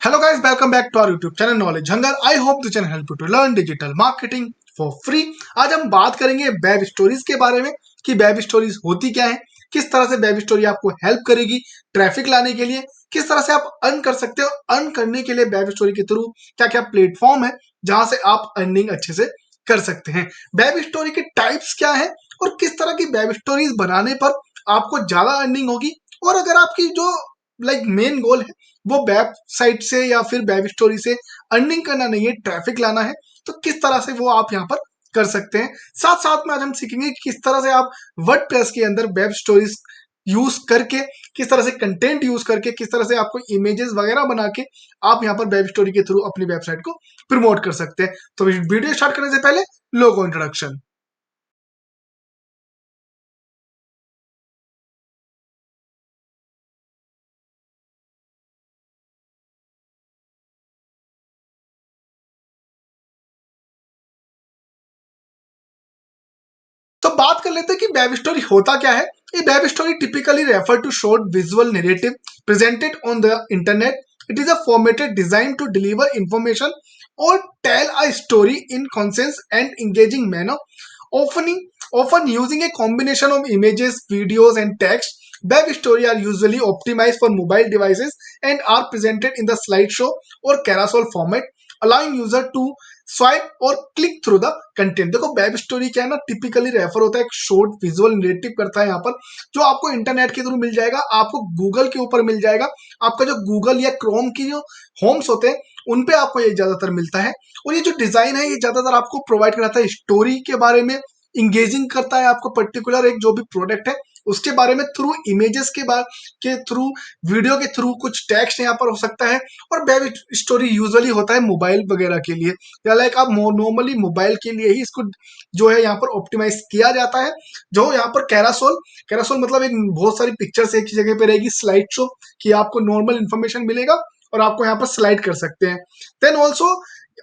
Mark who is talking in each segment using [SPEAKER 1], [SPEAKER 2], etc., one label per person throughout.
[SPEAKER 1] Hello guys, welcome back to our YouTube channel Knowledge Hunger. I hope the channel help you to learn digital marketing for free. आज हम बात करेंगे web stories के बारे में कि वेब स्टोरीज होती क्या है, किस तरह से वेब स्टोरी आपको हेल्प करेगी ट्रैफिक लाने के लिए, किस तरह से आप अर्न कर सकते हो। अर्न करने के लिए वेब स्टोरी के थ्रू क्या क्या प्लेटफॉर्म है जहां से आप अर्निंग अच्छे से कर सकते हैं। वेब स्टोरी के टाइप्स क्या है और किस तरह की वेब स्टोरीज बनाने पर आपको ज्यादा अर्निंग होगी। और अगर आपकी जो मेन गोल है वो वेबसाइट से या फिर वेब स्टोरी से अर्निंग करना नहीं है, ट्रैफिक लाना है, तो किस तरह से वो आप यहाँ पर कर सकते हैं। साथ साथ में आज हम सीखेंगे कि किस तरह से आप वर्डप्रेस के अंदर वेब स्टोरीज यूज करके, किस तरह से कंटेंट यूज करके, किस तरह से आपको इमेजेस वगैरह बना के आप यहाँ पर वेब स्टोरी के थ्रू अपनी वेबसाइट को प्रमोट कर सकते हैं। तो वीडियो स्टार्ट करने से पहले लोगो इंट्रोडक्शन। तो बात कर लेते हैं कि वेब स्टोरी होता क्या है। ये web story typically refer to short visual narrative presented on the internet. It is a formatted designed to deliver information or tell a story in concise and engaging manner, often often using a combination of images, videos, and text. Web stories are usually optimized for mobile devices and are presented in the slideshow or carousel format, allowing user to swipe और click through the content. देखो web story क्या है ना, typically refer होता है एक short visual narrative करता है यहाँ पर, जो आपको इंटरनेट के थ्रू मिल जाएगा, आपको गूगल के ऊपर मिल जाएगा। आपका जो गूगल या क्रोम की जो होम्स होते हैं उन पे आपको ये ज्यादातर मिलता है। और ये जो डिजाइन है ये ज्यादातर आपको प्रोवाइड कराता है स्टोरी के बारे में, इंगेजिंग करता है आपको पर्टिकुलर एक जो भी प्रोडक्ट है उसके बारे में थ्रू इमेजेस के थ्रू, वीडियो के थ्रू, कुछ टेक्स्ट यहाँ पर हो सकता है। और वेब स्टोरी यूजुअली होता है मोबाइल वगैरह के लिए, या लाइक आप नॉर्मली मोबाइल के लिए ही इसको जो है यहाँ पर ऑप्टिमाइज किया जाता है। जो यहाँ पर कैरासोल, कैरासोल मतलब एक बहुत सारी पिक्चर्स एक ही जगह पे रहेगी, स्लाइड शो कि आपको नॉर्मल इंफॉर्मेशन मिलेगा और आपको यहाँ पर स्लाइड कर सकते हैं। देन ऑल्सो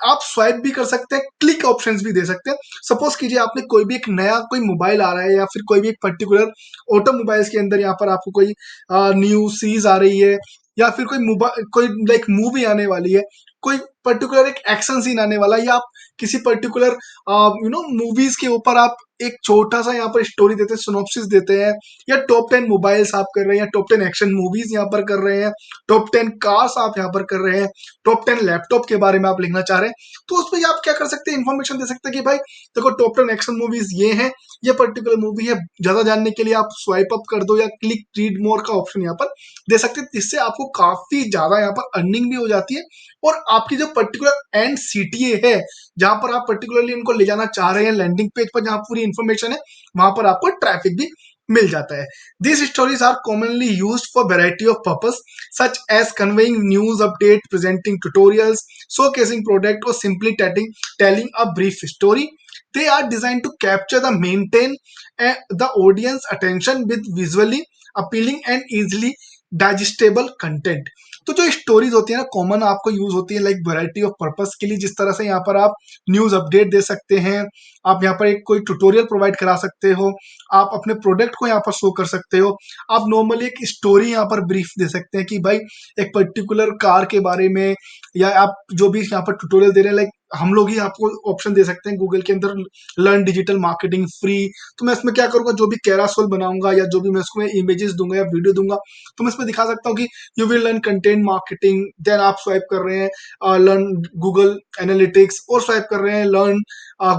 [SPEAKER 1] आप स्वाइप भी कर सकते हैं, क्लिक ऑप्शंस भी दे सकते हैं। सपोज कीजिए आपने कोई भी एक नया कोई मोबाइल आ रहा है या फिर कोई भी एक पर्टिकुलर ऑटोमोबाइल्स के अंदर यहाँ पर आपको कोई न्यू सीरीज आ रही है, या फिर कोई लाइक मूवी आने वाली है, कोई पर्टिकुलर एक एक्शन सीन आने वाला है, या आप किसी पर्टिकुलर मूवीज के ऊपर आप एक छोटा सा यहाँ पर स्टोरी देते हैं, सिनॉप्सिस देते हैं, या टॉप 10 मोबाइल्स आप कर रहे हैं, या टॉप 10 एक्शन मूवीज यहाँ पर कर रहे हैं, टॉप 10 कार्स आप यहाँ पर कर रहे हैं, टॉप 10 लैपटॉप के बारे में आप लिखना चाह रहे हैं, तो उसमें आप क्या कर सकते हैं, इन्फॉर्मेशन दे सकते हैं कि भाई देखो टॉप 10 एक्शन मूवीज ये हैं, ये पर्टिकुलर मूवी है। ज्यादा जानने के लिए आप स्वाइप अप कर दो या क्लिक रीड मोर का ऑप्शन यहाँ पर दे सकते हैं, जिससे आपको काफी ज्यादा यहाँ पर अर्निंग भी हो जाती है। और आपकी जो पर्टिकुलर एंड सीटीए है जहां पर आप पर्टिकुलरली इनको ले जाना चाह रहे हैं, लैंडिंग पेज पर जहां पूरी इंफॉर्मेशन है, वहां पर आपको ट्रैफिक भी मिल जाता है। These stories are commonly used for variety of purpose such as conveying news update, presenting tutorials, showcasing product, or simply telling a brief story. They are designed to capture the maintain the audience attention with visually appealing and easily digestible content. तो जो stories होती है ना, common आपको use होती है like variety of purpose के लिए, जिस तरह से यहाँ पर आप न्यूज अपडेट दे सकते हैं, आप यहाँ पर एक कोई ट्यूटोरियल प्रोवाइड करा सकते हो, आप अपने प्रोडक्ट को यहाँ पर शो कर सकते हो, आप नॉर्मली एक स्टोरी यहाँ पर ब्रीफ दे सकते हैं कि भाई एक पर्टिकुलर कार के बारे में, या आप जो भी यहाँ पर ट्यूटोरियल दे रहे हैं, लाइक हम लोग ही आपको ऑप्शन दे सकते हैं गूगल के अंदर, लर्न डिजिटल मार्केटिंग फ्री। तो मैं इसमें क्या करूंगा, जो भी कैरासोल बनाऊंगा या जो भी मैं इसमें इमेजेस दूंगा या वीडियो दूंगा, तो मैं इसमें दिखा सकता हूँ कि you will learn content marketing. Then आप स्वाइप कर रहे हैं लर्न गूगल एनालिटिक्स, और स्वाइप कर रहे हैं लर्न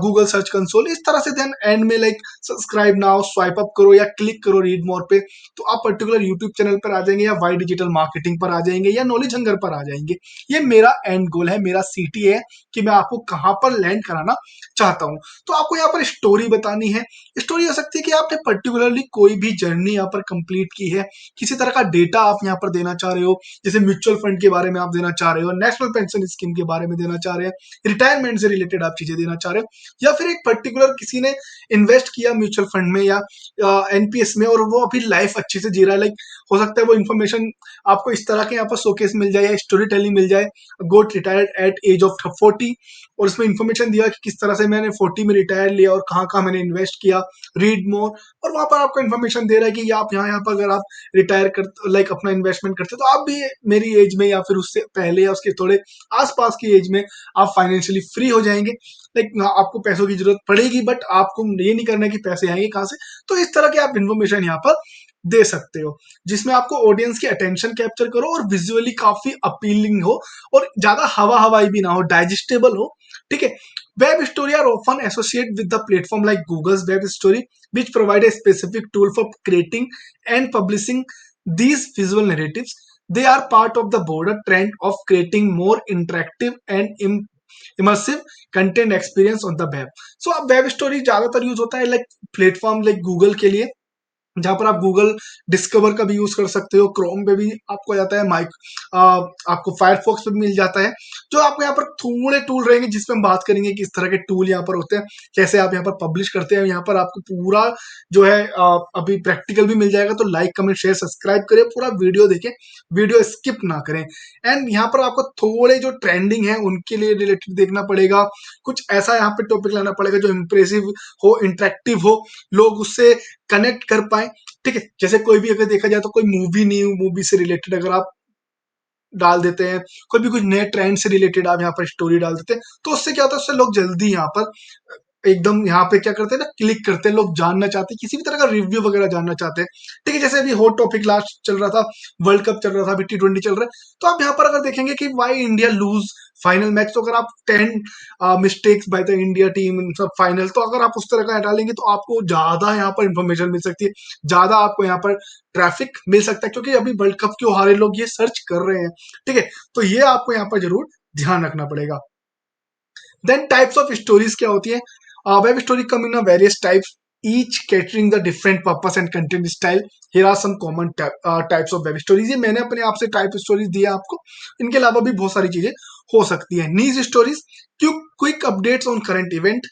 [SPEAKER 1] गूगल सर्च कंसोल, इस तरह से। देन एंड में like subscribe now, swipe up करो या क्लिक करो रीड मोर पे, तो आप पर्टिकुलर यूट्यूब चैनल पर आ जाएंगे, या वाई डिजिटल मार्केटिंग पर आ जाएंगे, या नॉलेज हंगर पर आ जाएंगे। ये मेरा एंड गोल है, मेरा सीटी है कि मैं आपको कहां पर लैंड कराना चाहता हूं। तो आपको यहाँ पर स्टोरी बतानी है। स्टोरी हो सकती है कि आपने पर्टिकुलरली कोई भी जर्नी यहाँ पर कंप्लीट की है, किसी तरह का डेटा आप यहाँ पर देना चाह रहे हो, जैसे म्यूचुअल फंड के बारे में आप देना चाह रहे हो, नेशनल पेंशन स्कीम के बारे में देना चाह रहे हैं, रिटायरमेंट से रिलेटेड आप चीजें देना चाह रहे हो, या फिर एक पर्टिकुलर किसी ने इन्वेस्ट किया म्यूचुअल फंड में या एनपीएस में और वो अभी लाइफ अच्छे से जी रहा है, लाइक हो सकता है वो इन्फॉर्मेशन आपको इस तरह के यहाँ पर शोकेस मिल जाए या स्टोरी टेलिंग मिल जाए। गोट रिटायर्ड एट एज ऑफ 40, और उसमें इन्फॉर्मेशन दिया कि किस तरह से मैंने 40 में रिटायर लिया और कहाँ कहाँ मैंने इन्वेस्ट किया, रीड मोर। और वहां पर आपको इन्फॉर्मेशन दे रहा है कि आप यहाँ पर अगर आप रिटायर कर लाइक अपना इन्वेस्टमेंट करते तो आप भी मेरी एज में या फिर उससे पहले या उसके थोड़े आसपास की एज में आप फाइनेंशियली फ्री हो जाएंगे। लाइक आपको पैसों की जरूरत पड़ेगी बट आपको ये नहीं करना कि पैसे आएंगे कहाँ से। तो इस तरह के आप इन्फॉर्मेशन यहाँ पर दे सकते हो जिसमें आपको ऑडियंस की अटेंशन कैप्चर करो और विजुअली काफी अपीलिंग हो और ज्यादा हवा हवाई भी ना हो, डाइजेस्टेबल हो। ठीक है। Web story are often associate with the platform like Google's web story which provide a specific tool for creating and publishing these visual narratives. They are part of the broader trend of creating more interactive and immersive content experience on the web. So अब web story ज्यादातर use होता है like platform like Google के लिए, जहां पर आप Google discover का भी यूज कर सकते हो, क्रोम पे भी आपको जाता है, आपको फायरफॉक्स पे भी मिल जाता है। जो आपको यहाँ पर थोड़े टूल रहेंगे जिसपे हम बात करेंगे किस तरह के टूल यहाँ पर होते हैं, कैसे आप यहाँ पर पब्लिश करते हैं। यहाँ पर आपको पूरा जो है अभी प्रैक्टिकल भी मिल जाएगा। तो लाइक कमेंट शेयर सब्सक्राइब करें, पूरा वीडियो देखें, वीडियो स्किप ना करें। एंड यहाँ पर आपको थोड़े जो ट्रेंडिंग है उनके लिए रिलेटेड देखना पड़ेगा, कुछ ऐसा यहाँ पे टॉपिक लाना पड़ेगा जो इंप्रेसिव हो, इंटरेक्टिव हो, लोग उससे कनेक्ट कर पाए। ठीक है। जैसे कोई भी अगर देखा जाए तो कोई मूवी, न्यू मूवी से रिलेटेड अगर आप डाल देते हैं, कोई भी कुछ नए ट्रेंड से रिलेटेड आप यहाँ पर स्टोरी डाल देते हैं, तो उससे क्या होता है, उससे लोग जल्दी यहाँ पर एकदम यहाँ पे क्या करते हैं ना, क्लिक करते हैं। लोग जानना चाहते हैं, किसी भी तरह का रिव्यू वगैरह जानना चाहते हैं। ठीक है। जैसे अभी हॉट टॉपिक लास्ट चल रहा था, वर्ल्ड कप चल रहा था, अभी T20 चल रहा है। तो आप यहाँ पर अगर देखेंगे कि why India lose final match, तो अगर आप 10 mistakes by the India team इन सब फाइनल, तो अगर आप उस तरह का डालेंगे तो आपको ज्यादा यहाँ पर इंफॉर्मेशन मिल सकती है, ज्यादा आपको यहाँ पर ट्रैफिक मिल सकता है, क्योंकि अभी वर्ल्ड कप क्यों हारे लोग ये सर्च कर रहे हैं। ठीक है। तो ये आपको यहाँ पर जरूर ध्यान रखना पड़ेगा। देन टाइप्स ऑफ स्टोरीज क्या होती है? Web story come in various types, each catering the different purpose and content style. Here are some common types of web stories. ये मैंने अपने आप से टाइप स्टोरीज दिया आपको, इनके अलावा भी बहुत सारी चीजें हो सकती है। News stories, quick updates on current event,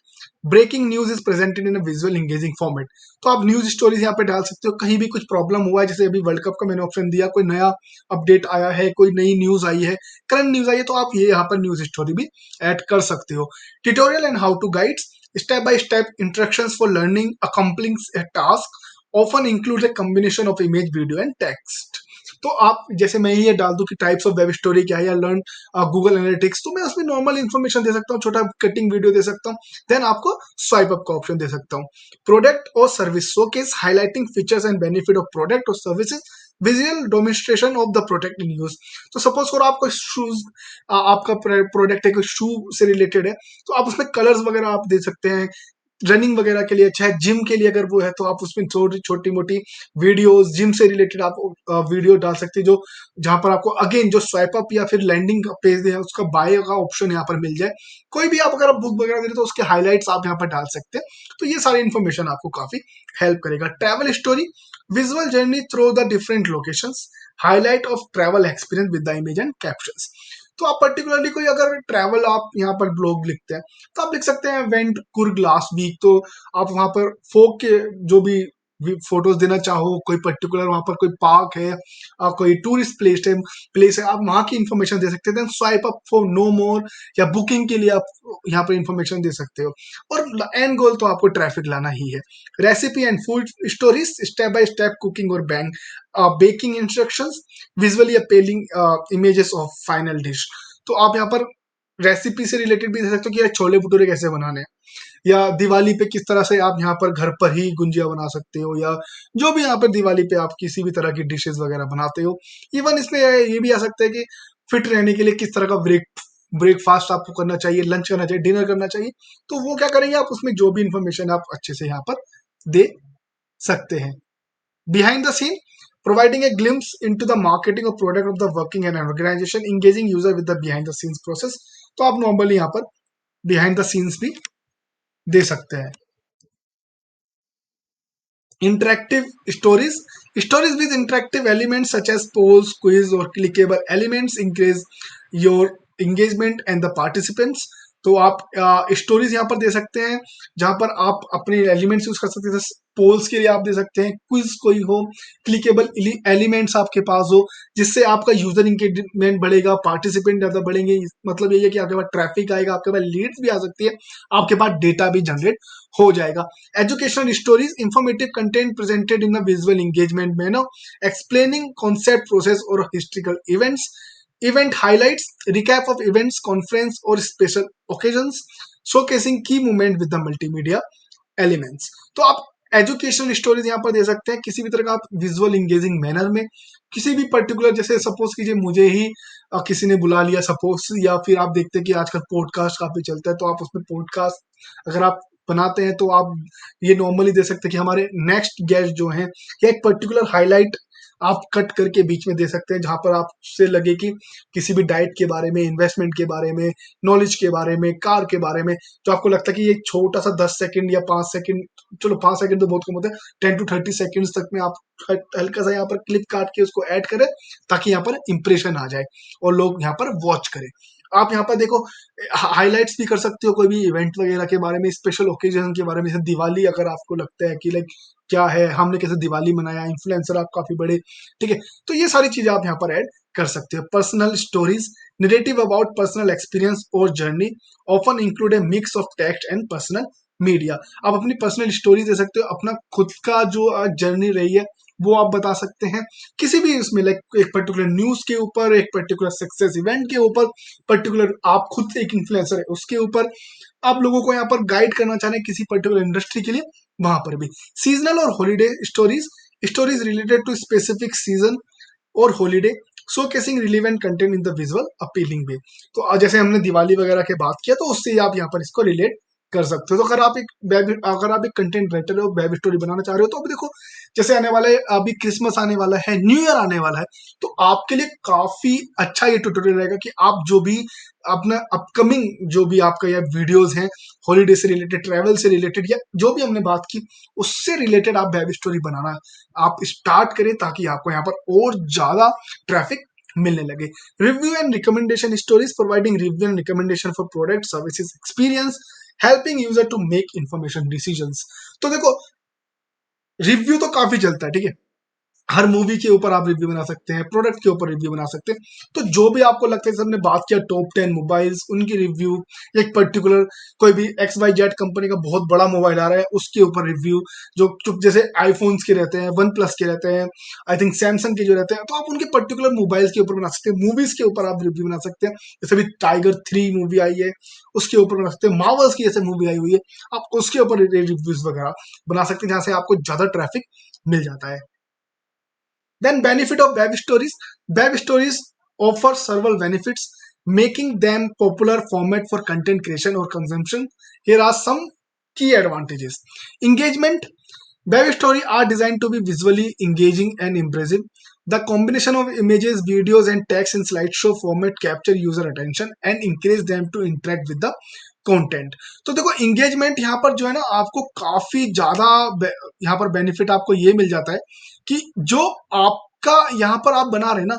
[SPEAKER 1] breaking news is presented in visual engaging format. तो आप न्यूज स्टोरीज यहाँ पे डाल सकते हो, कहीं भी कुछ प्रॉब्लम हुआ है, जैसे अभी वर्ल्ड कप का मैंने ऑप्शन दिया, कोई नया अपडेट आया है, कोई नई न्यूज आई है, करंट न्यूज आई है, तो आप ये यहाँ पर न्यूज स्टोरी भी ऐड कर सकते हो। Tutorial and how to guides, step by step instructions for learning accomplishing a task, often includes a combination of image, video and text. तो आप जैसे मैं ये डाल दूं कि टाइप्स ऑफ वेब स्टोरी क्या है, या लर्न गूगल एनालिटिक्स, तो मैं उसमें नॉर्मल इन्फॉर्मेशन दे सकता हूँ, छोटा कटिंग वीडियो दे सकता हूँ, देन आपको स्वाइप अप का ऑप्शन दे सकता हूँ। प्रोडक्ट और service showcase, highlighting features and benefit of product और services, visual demonstration of the product in use. तो सपोज करो आपको शूज, आपका प्रोडक्ट है कोई शू से रिलेटेड है, तो आप उसमें कलर्स वगैरह आप दे सकते हैं, रनिंग वगैरह के लिए अच्छा है, जिम के लिए अगर वो है तो आप उसमें छोटी छोटी मोटी वीडियोस जिम से रिलेटेड आप वीडियो डाल सकते हैं, जो जहां पर आपको अगेन जो स्वाइप अप या फिर लैंडिंग पेज है उसका बाय का ऑप्शन यहाँ पर मिल जाए। कोई भी आप अगर आप बुक वगैरह दे रहे तो उसके हाईलाइट्स आप यहाँ पर डाल सकते हैं। तो ये सारी इन्फॉर्मेशन आपको काफी हेल्प करेगा। Travel story, visual journey through the different locations, highlight of travel experience with the image and captions. तो आप पर्टिकुलरली कोई अगर ट्रैवल आप यहाँ पर ब्लॉग लिखते हैं, तो आप लिख सकते हैं वेंट कुर्ग लास्ट वीक। तो आप वहां पर फोक के जो भी फोटोज देना चाहो, कोई पर्टिकुलर वहां पर कोई पार्क है, कोई टूरिस्ट प्लेस है, आप वहां की इंफॉर्मेशन दे सकते हैं। Then swipe up for know more, या बुकिंग के लिए आप यहाँ पर इंफॉर्मेशन दे सकते हो। और एंड गोल तो आपको ट्रैफिक लाना ही है। Recipe and food stories, step by step cooking और baking instructions, visually appealing images of final dish. तो आप यहाँ पर रेसिपी से रिलेटेड भी दे सकते हो कि यार छोले भटूरे कैसे बनाने हैं, या दिवाली पे किस तरह से आप यहाँ पर घर पर ही गुंजिया बना सकते हो, या जो भी यहाँ पर दिवाली पे आप किसी भी तरह की डिशेस वगैरह बनाते हो। इवन इसमें ये भी आ सकता है कि फिट रहने के लिए किस तरह का ब्रेकफास्ट आपको करना चाहिए, लंच करना चाहिए, डिनर करना चाहिए। तो वो क्या करेंगे आप उसमें जो भी इंफॉर्मेशन आप अच्छे से यहाँ पर दे सकते हैं। Behind the scene, providing a glimpse into the marketing of product of the working and organization, engaging user with the behind the scenes process। तो आप नॉर्मली यहाँ पर behind the scenes भी दे सकते हैं। Interactive stories, stories with interactive elements such as polls, quiz or clickable elements increase your engagement and the participants। तो आप stories यहाँ पर दे सकते हैं जहां पर आप अपने एलिमेंट्स यूज कर सकते हैं, पोल्स के लिए आप दे सकते हैं, क्विज कोई हो, क्लिकेबल एलिमेंट्स आपके पास हो, जिससे आपका यूजर इंगेजमेंट बढ़ेगा, पार्टिसिपेंट ज्यादा बढ़ेंगे। मतलब ये है कि आपके पास ट्रैफिक आएगा, आपके पास लीड्स भी आ सकती है, आपके पास डेटा भी जनरेट हो जाएगा। Educational stories, informative content presented in a visual engagement manner, explaining concept, process और historical events, event highlights, recap of events, conference और special occasions, showcasing key movement with the multimedia elements. तो आप educational stories यहाँ पर दे सकते हैं किसी भी तरह का आप विजुअल इंगेजिंग मैनर में, किसी भी पर्टिकुलर, जैसे सपोज कीजिए मुझे ही किसी ने बुला लिया सपोज, या फिर आप देखते हैं कि आजकल पॉडकास्ट काफी चलता है, तो आप उसमें पॉडकास्ट अगर आप बनाते हैं तो आप ये नॉर्मली दे सकते हैं कि हमारे नेक्स्ट गेस्ट जो हैं, या एक पर्टिकुलर हाईलाइट आप कट करके बीच में दे सकते हैं जहां पर आपसे लगे कि किसी भी डाइट के बारे में, इन्वेस्टमेंट के बारे में, नॉलेज के बारे में, कार के बारे में, जो आपको लगता है कि ये छोटा सा 10 सेकंड या 5 सेकंड, चलो 5 सेकंड तो बहुत कम होता है, 10 to 30 सेकंड तक में आप हल्का सा यहाँ पर क्लिप काट के उसको ऐड करें, ताकि यहाँ पर इंप्रेशन आ जाए और लोग यहाँ पर वॉच करें। आप यहाँ पर देखो हाइलाइट्स भी कर सकते हो कोई भी इवेंट वगैरह के बारे में, स्पेशल ओकेजन के बारे में, जैसे दिवाली, अगर आपको लगता है कि लाइक क्या है, हमने कैसे दिवाली मनाया, इन्फ्लुएंसर आप काफी बड़े, ठीक है, तो ये सारी चीजें आप यहाँ पर ऐड कर सकते हो। Personal stories, narrative about personal experience और journey, often include a mix of text and personal media. आप अपनी पर्सनल स्टोरी दे सकते हो, अपना खुद का जो जर्नी रही है वो आप बता सकते हैं, किसी भी उसमें, लाइक एक पर्टिकुलर न्यूज के ऊपर, एक पर्टिकुलर सक्सेस इवेंट के ऊपर, पर्टिकुलर आप खुद एक इन्फ्लुएंसर है उसके ऊपर, आप लोगों को यहाँ पर गाइड करना चाह रहे हैं किसी पर्टिकुलर इंडस्ट्री के लिए, वहां पर भी। सीजनल और holiday stories, stories related to specific season और holiday, showcasing relevant content in the visual appealing way. तो जैसे हमने दिवाली वगैरह के बात किया, तो उससे आप यहाँ पर इसको रिलेट कर सकते हो। तो अगर आप एक कंटेंट राइटर हो, वेब स्टोरी बनाना चाह रहे हो, तो अभी देखो जैसे आने वाला है, अभी क्रिसमस आने वाला है, न्यू ईयर आने वाला है, तो आपके लिए काफी अच्छा ये ट्यूटोरियल रहेगा कि आप जो भी अपना अपकमिंग जो भी आपका या वीडियोस हैं, हॉलीडे से रिलेटेड, ट्रैवल से रिलेटेड, या जो भी हमने बात की उससे रिलेटेड आप वेब स्टोरी बनाना आप स्टार्ट करें, ताकि आपको यहाँ पर और ज्यादा ट्रैफिक मिलने लगे। Review and recommendation stories, providing review and recommendation for product services experience, helping user to make information decisions. तो देखो रिव्यू तो काफी चलता है, ठीक है, हर मूवी के ऊपर आप रिव्यू बना सकते हैं, प्रोडक्ट के ऊपर रिव्यू बना सकते हैं। तो जो भी आपको लगता है, हमने बात किया टॉप 10 मोबाइल्स, उनकी रिव्यू, एक पर्टिकुलर कोई भी XYZ कंपनी का बहुत बड़ा मोबाइल आ रहा है उसके ऊपर रिव्यू, जो जैसे आईफोन्स के रहते हैं, वन प्लस के रहते हैं, आई थिंक सैमसंग के जो रहते हैं, तो आप उनके पर्टिकुलर मोबाइल्स के ऊपर बना सकते हैं, मूवीज के ऊपर आप रिव्यू बना सकते हैं। जैसे भी टाइगर 3 मूवी आई है उसके ऊपर बना सकते हैं, मार्वल्स की जैसे मूवी आई हुई है, आप उसके ऊपर रिव्यूज वगैरह बना सकते हैं, जहां से आपको ज्यादा ट्रैफिक मिल जाता है। Then benefit of web stories. Web stories offer several benefits, making them popular format for content creation or consumption. Here are some key advantages. Engagement. Web stories are designed to be visually engaging and impressive. The combination of images, videos, and text in slideshow format capture user attention and encourage them to interact with the content. तो देखो engagement यहाँ पर जो है ना, आपको काफी ज्यादा यहाँ पर बेनिफिट आपको ये मिल जाता है कि जो आपका यहाँ पर आप बना रहे हैं ना,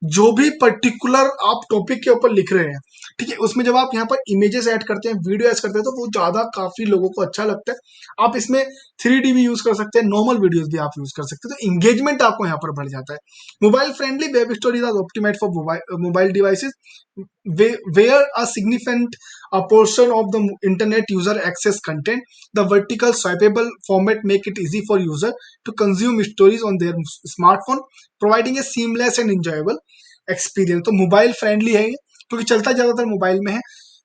[SPEAKER 1] जो भी पर्टिकुलर आप टॉपिक के ऊपर लिख रहे हैं, ठीक है, उसमें जब आप यहाँ पर इमेजेस ऐड करते हैं, वीडियो ऐड करते हैं, तो वो ज्यादा काफी लोगों को अच्छा लगता है। आप इसमें 3D भी यूज कर सकते हैं, नॉर्मल वीडियोस भी आप यूज कर सकते हैं, तो इंगेजमेंट आपको यहाँ पर बढ़ जाता है। Mobile friendly web stories are optimised for mobile devices where a significant portion of the internet user access content. The vertical swipeable format make it easy for user to consume stories on their smartphone, providing a seamless and enjoyable experience. तो mobile friendly है ये, क्योंकि चलता ज्यादातर mobile में है।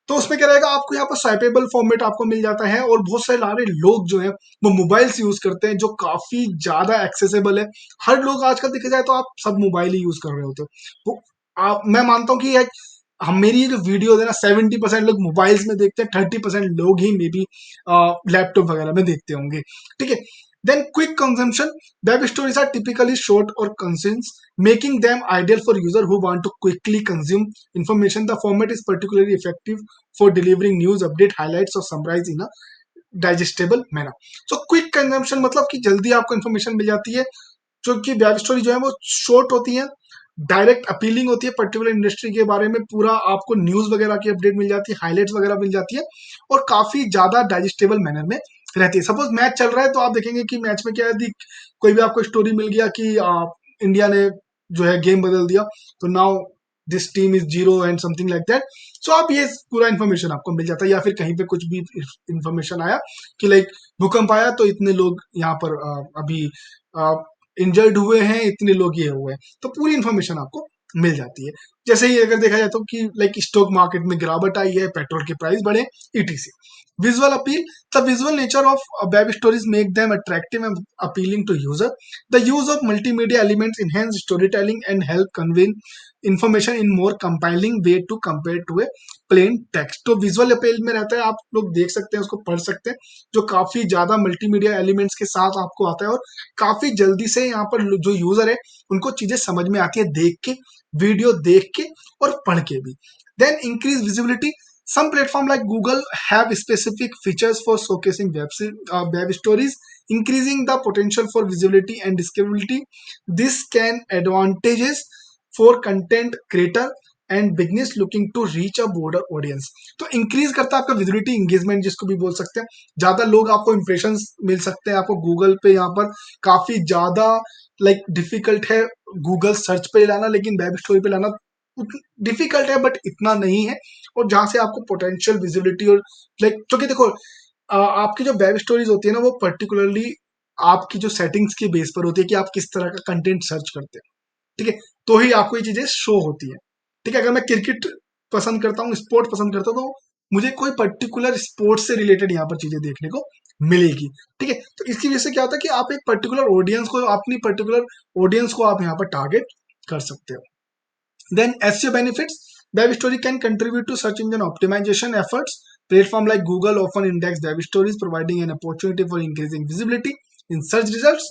[SPEAKER 1] तो उसमें क्या रहेगा, आपको यहाँ पर स्वाइपेबल फॉर्मेट आपको मिल जाता है, और बहुत सारे लोग जो है वो मोबाइल्स यूज करते हैं, जो काफी ज्यादा एक्सेसिबल है। हर लोग आजकल देखा जाए तो आप सब मोबाइल ही यूज कर रहे होते हो। मैं मानता हूँ कि हम मेरी जो वीडियो है ना, 70% लोग मोबाइल्स में देखते हैं, 30% लोग ही मे बी लैपटॉप वगैरह में देखते होंगे, ठीक है। Then quick consumption, web stories are typically short और concise, making them ideal for user who want to quickly consume information. The format is particularly effective for delivering news, update, highlights और summarize in a digestible manner. So quick consumption मतलब कि जल्दी आपको information मिल जाती है, जो कि web story जो है वो शॉर्ट होती है, डायरेक्ट अपीलिंग होती है, पर्टिकुलर इंडस्ट्री के बारे में पूरा आपको न्यूज वगैरह की अपडेट मिल जाती है, हाईलाइट्स वगैरह मिल जाती है, और काफी ज्यादा डाइजेस्टेबल मैनर में रहती है। सपोज मैच चल रहा है तो आप देखेंगे कि मैच में क्या है, यदि कोई भी आपको स्टोरी मिल गया कि इंडिया ने जो है गेम बदल दिया, तो now this team is zero and something like that. So आप ये पूरा इन्फॉर्मेशन आपको मिल जाता है, या फिर कहीं पे कुछ भी इन्फॉर्मेशन आया कि लाइक भूकंप आया तो इतने लोग यहाँ पर अभी इंजर्ड हुए हैं, इतने लोग ये हुए हैं, तो पूरी इन्फॉर्मेशन आपको मिल जाती है। जैसे ही अगर देखा जाए तो कि लाइक स्टॉक मार्केट में गिरावट आई है, पेट्रोल के प्राइस बढ़े, etc. Visual appeal. The visual nature of web stories make them attractive and appealing to user. The use of multimedia elements enhance storytelling and help convey information in more compelling way to compare to a plain text. तो visual appeal में रहता है, आप लोग देख सकते हैं, उसको पढ़ सकते हैं, जो काफी ज्यादा मल्टीमीडिया एलिमेंट्स के साथ आपको आता है, और काफी जल्दी से यहाँ पर जो यूजर है उनको चीजें समझ में आती है देख के, वीडियो देख के और पढ़ के भी। Then increase visibility. Some platform like Google have specific features for showcasing web stories, increasing the potential for visibility and discoverability. This can advantages for content creator and business looking to reach a broader audience. तो increase करता है आपका visibility, engagement जिसको भी बोल सकते हैं, ज्यादा लोग आपको इंप्रेशन मिल सकते हैं। आपको गूगल पे यहाँ पर काफी ज्यादा लाइक डिफिकल्ट है गूगल सर्च पे लाना, लेकिन वेब स्टोरी पे लाना डिफिकल्ट है बट इतना नहीं है। और जहां से आपको पोटेंशियल विजिबिलिटी और लाइक, क्योंकि देखो आपकी जो वेब स्टोरीज होती है ना, वो पर्टिकुलरली आपकी जो सेटिंग्स की बेस पर होती है कि आप किस तरह का कंटेंट सर्च करते हैं, ठीक है, तो ही आपको ये चीजें शो होती है। ठीक है, अगर मैं क्रिकेट पसंद करता हूँ, स्पोर्ट पसंद करता हूँ, तो मुझे कोई पर्टिकुलर स्पोर्ट्स से रिलेटेड यहाँ पर चीजें देखने को मिलेगी। ठीक है, तो इसकी वजह से क्या होता है कि आप एक पर्टिकुलर ऑडियंस को, अपनी पर्टिकुलर ऑडियंस को आप यहाँ पर टारगेट कर सकते हो। Then SEO benefits. Web story can contribute to search engine optimization efforts. Platform like Google often index web stories, providing an opportunity for increasing visibility in search results.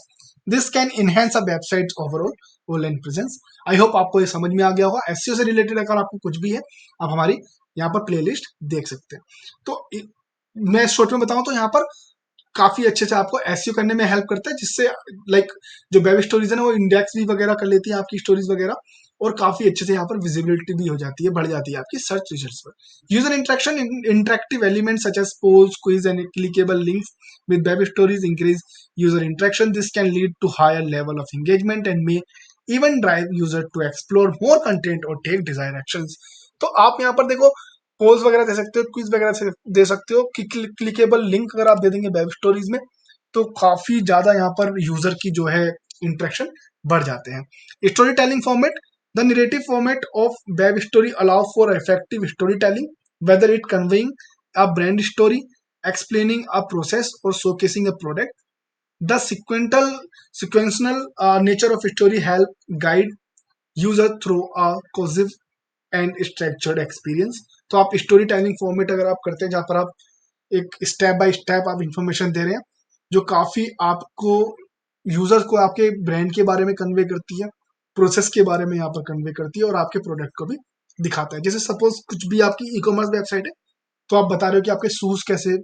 [SPEAKER 1] This can enhance a website's overall online presence. I hope आपको ये समझ में आ गया होगा। SEO से related अगर आपको कुछ भी है, आप हमारी यहाँ पर प्लेलिस्ट देख सकते हैं। तो मैं शॉर्ट में बताऊं तो यहाँ पर काफी अच्छे से आपको एसईओ करने में हेल्प करता है, जिससे लाइक जो वेब स्टोरीज है ना, वो इंडेक्स भी वगैरह कर लेती है आपकी स्टोरीज वगैरह, और काफी अच्छे से यहाँ पर विजिबिलिटी भी हो जाती है, बढ़ जाती है आपकी सर्च रिजल्ट्स पर। User interaction. Interactive elements such as polls, quiz and clickable links with web stories increase user interaction. This can lead to higher level of engagement and may even drive user to explore more content or take desired actions. तो आप यहाँ पर देखो, poles वगैरह दे सकते हो, quiz वगैरह दे सकते हो, कि क्लिकेबल लिंक अगर आप दे देंगे वेब स्टोरीज में, तो काफी ज्यादा यहाँ पर यूजर की जो है इंटरेक्शन बढ़ जाते हैं। Story telling format. The narrative format of web story allow for effective story telling, whether it conveying a brand story, explaining a process or showcasing a product. The sequential nature of story help guide user through a cohesive and structured experience. तो आप story telling format अगर आप करते हैं, जहां पर आप एक स्टेप बाय स्टेप आप इंफॉर्मेशन दे रहे हैं, जो काफी आपको यूजर्स को आपके ब्रांड के बारे में कन्वे करती है, प्रोसेस के बारे में यहाँ पर कन्वे करती है, और आपके प्रोडक्ट को भी दिखाता है। जैसे सपोज कुछ भी आपकी ई कॉमर्स वेबसाइट है, तो आप बता रहे हो कि आपके शूज कैसे,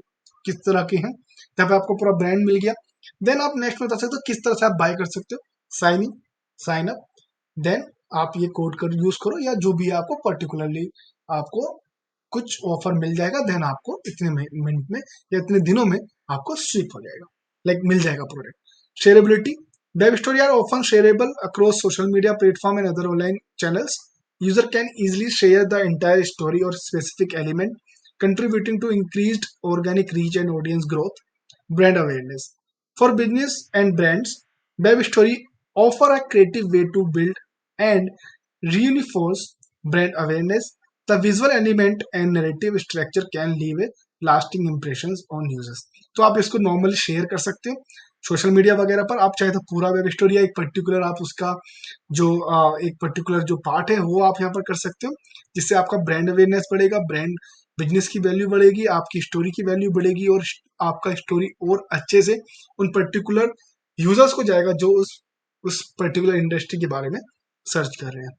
[SPEAKER 1] किस तरह के हैं, यहाँ पे आपको पूरा ब्रांड मिल गया। देन आप नेक्स्ट बता सकते हो किस तरह से आप बाय कर सकते हो, sign in, sign up, then आप ये कोड कर यूज करो, या जो भी है आपको पर्टिकुलरली आपको कुछ ऑफर मिल जाएगा, देन आपको इतने मिनट में या इतने दिनों में आपको शिप हो जाएगा, लाइक मिल जाएगा product. Shareability. Web story are often shareable across social media platform and other online channels. User can easily share the entire story और specific element, contributing to increased organic reach and audience growth. Brand awareness. For business and brands, web story offer a creative way to build and reinforce brand awareness. The visual element and narrative structure can leave a lasting impressions on users. तो आप इसको normally share कर सकते हो social media वगैरह पर। आप चाहे तो पूरा वेब स्टोरी या एक पर्टिकुलर आप उसका जो एक पर्टिकुलर जो पार्ट है वो आप यहाँ पर कर सकते हो, जिससे आपका ब्रांड अवेयरनेस बढ़ेगा, ब्रांड बिजनेस की वैल्यू बढ़ेगी, आपकी स्टोरी की वैल्यू बढ़ेगी, और आपका स्टोरी और अच्छे से उन पर्टिकुलर यूजर्स को जाएगा जो उस पर्टिकुलर इंडस्ट्री के बारे में सर्च कर रहे हैं।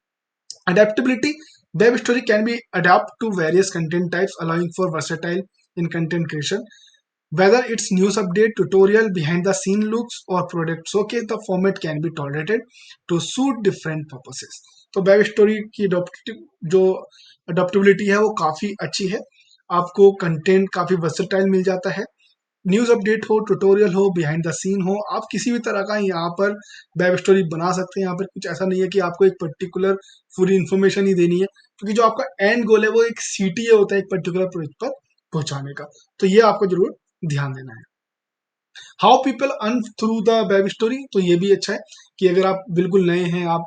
[SPEAKER 1] Adaptability. Web story can be adapted to various content types, allowing for versatile in content creation. Whether it's news update, tutorial, behind the scene looks, or product showcase, the format can be tolerated to suit different purposes. तो web story की जो adoptability है वो काफी अच्छी है, आपको content काफी वर्सेटाइल मिल जाता है, न्यूज अपडेट हो, ट्यूटोरियल हो, बिहाइंड द सीन हो, आप किसी भी तरह का यहाँ पर वेब स्टोरी बना सकते हैं। यहाँ पर कुछ ऐसा नहीं है कि आपको एक पर्टिकुलर पूरी इन्फॉर्मेशन ही देनी है, क्योंकि जो आपका एंड गोल है वो एक सीटीए होता है एक पर्टिकुलर प्रोजेक्ट पर पहुंचाने का। तो ये आपको जरूर ध्यान देना है। How people earn through the web story, तो ये भी अच्छा है कि अगर आप बिल्कुल नए हैं, आप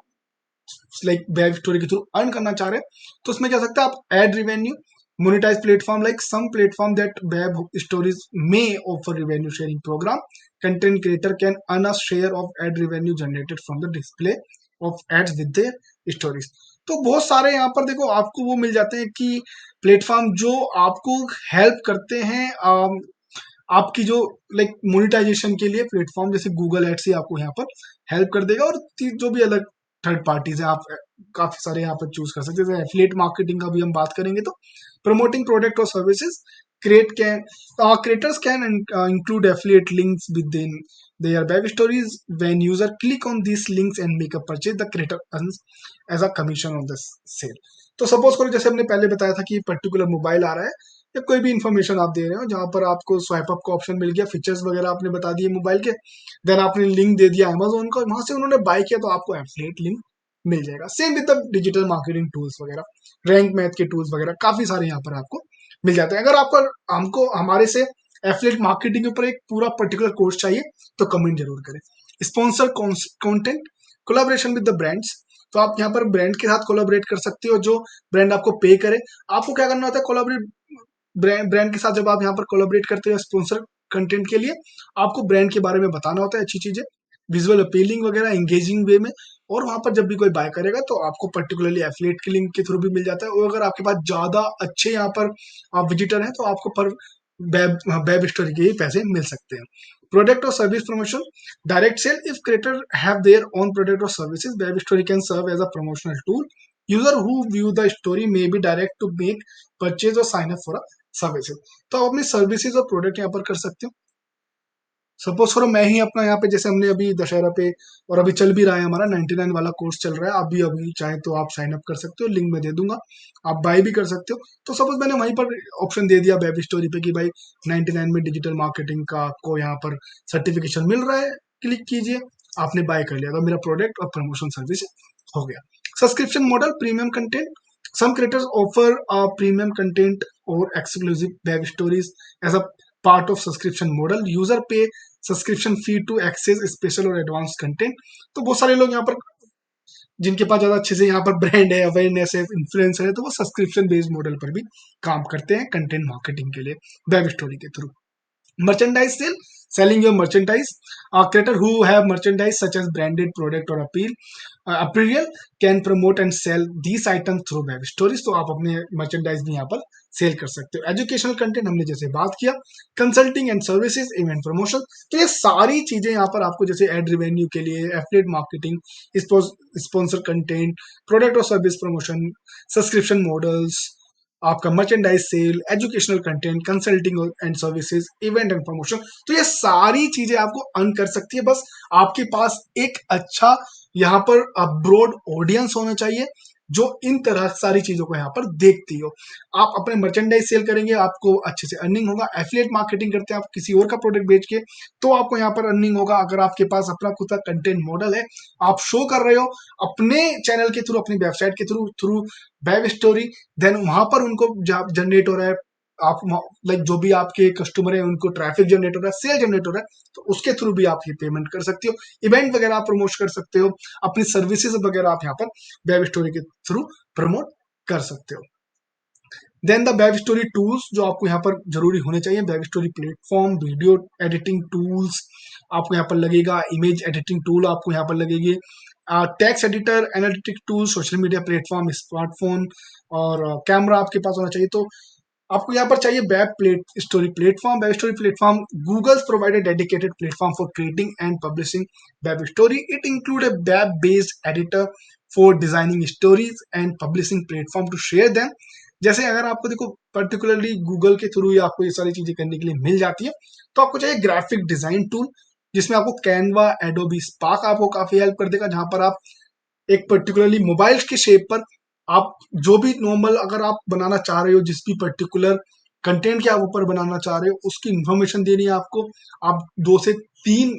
[SPEAKER 1] लाइक वेब स्टोरी के थ्रू अर्न करना चाह रहे हैं, तो उसमें क्या सकते हैं आप ad revenue, monetize platform like some platform that web stories may offer revenue sharing program. Content creator can earn a share of ad revenue generated from the display of ads with their stories. तो बहुत सारे यहाँ पर देखो आपको वो मिल जाते हैं कि प्लेटफॉर्म जो आपको हेल्प करते हैं आपकी जो लाइक मोनिटाइजेशन के लिए प्लेटफॉर्म जैसे गूगल एड्स ही आपको यहाँ पर हेल्प कर देगा। और जो भी अलग थर्ड पार्टीज है आप काफी सारे यहाँ पर चूज कर सकते हैं। जैसे एफिलिएट मार्केटिंग का भी हम बात करेंगे तो promoting product or services, creators can include affiliate links within their web stories. When user click on these links and make a purchase, the creator earns as a commission on the sale. तो suppose करो जैसे हमने पहले बताया था कि particular mobile आ रहा है या कोई भी इंफॉर्मेशन आप दे रहे हो जहां पर आपको स्वाइप अप का ऑप्शन मिल गया, फीचर्स वगैरह आपने बता दिए मोबाइल के, देन आपने लिंक दे दिया अमेजोन को, वहां से उन्होंने बाय किया तो आपको एफिलिएट लिंक मिल जाएगा। Same with the digital marketing tools वगैरह, रैंक मैथ के टूल्स वगैरह काफी सारे यहाँ पर आपको मिल जाते हैं। अगर आपको हमको हमारे से एफिलिएट मार्केटिंग के ऊपर एक पूरा पर्टिकुलर कोर्स चाहिए तो कमेंट जरूर करें। Sponsor content, collaboration with the brands, तो आप यहाँ पर ब्रांड के साथ कोलैबोरेट कर सकते हो जो ब्रांड आपको पे करे। आपको क्या करना होता है कोलैबोरेट ब्रांड के साथ, जब आप यहाँ पर कोलैबोरेट करते हो स्पॉन्सर कंटेंट के लिए, आपको ब्रांड के बारे में बताना होता है अच्छी चीजें, विजुअल अपीलिंग वगैरह एंगेजिंग वे में। और वहां पर जब भी कोई बाय करेगा तो आपको पर्टिकुलरली एफिलिएट के लिंक के थ्रू भी मिल जाता है। और अगर आपके पास ज्यादा अच्छे यहाँ पर आप विजिटर हैं तो आपको पर वेब स्टोरी के ही पैसे मिल सकते हैं। प्रोडक्ट और service promotion, direct sale, if creator have their own product और services, web story can serve as a promotional tool. User who view the story may be direct to make purchase और sign up for a services. तो आप अपनी services और product यहाँ पर कर सकते हो। सपोज करो मैं ही अपना यहाँ पे, जैसे हमने अभी दशहरा पे और अभी चल भी रहा है हमारा 99 वाला कोर्स चल रहा है, आप भी अभी चाहे तो आप साइन अप कर सकते हो, लिंक मैं दे दूंगा, आप बाय भी कर सकते हो। तो सपोज मैंने वहीं पर ऑप्शन दे दिया वेब स्टोरी पे कि भाई 99 में डिजिटल मार्केटिंग का आपको यहाँ पर सर्टिफिकेशन मिल रहा है, क्लिक कीजिए, आपने बाय कर लिया, तो मेरा प्रोडक्ट और प्रमोशन सर्विस हो गया। Subscription model, premium content, some creators offer a premium content or exclusive web stories as a part of subscription model. User pay subscription fee to access special और advance content. तो बहुत सारे लोग यहाँ पर जिनके पास ज्यादा अच्छे से यहाँ पर ब्रांड है, अवेयरनेस है, इन्फ्लुएंसर है, तो वो सब्सक्रिप्शन बेस्ड मॉडल पर भी काम करते हैं कंटेंट मार्केटिंग के लिए वेब स्टोरी के through. merchandise sale, selling your merchandise, a creator who have merchandise such as branded product or apparel can promote and sell these items through web stories। तो आप अपने merchandise भी यहाँ पर cell कर सकते हो। एजुकेशनल कंटेंट हमने जैसे बात किया, consulting and services, event promotion, तो ये सारी चीजें यहाँ पर आपको जैसे एड रिवेन्यू के लिए affiliate marketing, sponsor content, product और सर्विस प्रमोशन, सब्सक्रिप्शन मॉडल्स, आपका merchandise sale, educational content, consulting and services, event and promotion, तो ये सारी चीजें आपको अर्न कर सकती है। बस आपके पास एक अच्छा यहाँ पर ब्रॉड ऑडियंस होना चाहिए जो इन तरह सारी चीजों को यहाँ पर देखती हो। आप अपने मर्चेंडाइज सेल करेंगे, आपको अच्छे से अर्निंग होगा। एफिलिएट मार्केटिंग करते हैं आप किसी और का प्रोडक्ट बेच के, तो आपको यहाँ पर अर्निंग होगा। अगर आपके पास अपना खुद का कंटेंट मॉडल है, आप शो कर रहे हो अपने चैनल के थ्रू, अपनी वेबसाइट के through, through web story, then वहां पर उनको जनरेट हो रहा है, आप लाइक जो भी आपके कस्टमर है उनको ट्रैफिक जनरेट हो रहा है, सेल जनरेट हो रहा है, तो उसके थ्रू भी आप ये पेमेंट कर सकते हो। इवेंट वगैरह आप प्रमोट कर सकते हो, अपनी सर्विसेज वगैरह आप यहाँ पर वेब स्टोरी के थ्रू प्रमोट कर सकते हो। Then the web story tools जो आपको यहाँ पर जरूरी होने चाहिए, web story platform, video editing tools आपको यहाँ पर लगेगा, इमेज एडिटिंग टूल आपको यहाँ पर लगेगी, text editor, analytic tool, social media platform, smartphone और कैमरा आपके पास होना चाहिए। तो आपको यहाँ पर चाहिए web story platform. Web story platform, Google provided dedicated platform for creating and publishing web story. It include a web based editor for designing stories and publishing platform to share them. जैसे अगर आपको देखो particularly Google के through ही आपको ये सारी चीजें करने के लिए मिल जाती है, तो आपको चाहिए ग्राफिक डिजाइन टूल, जिसमें आपको कैनवा, एडोबी स्पार्क आपको काफी हेल्प कर देगा, जहां पर आप एक पर्टिकुलरली मोबाइल के शेप पर आप जो भी नॉर्मल अगर आप बनाना चाह रहे हो जिस भी पर्टिकुलर कंटेंट क्या आप ऊपर बनाना चाह रहे हो उसकी इन्फॉर्मेशन देनी है आपको। आप 2 से 3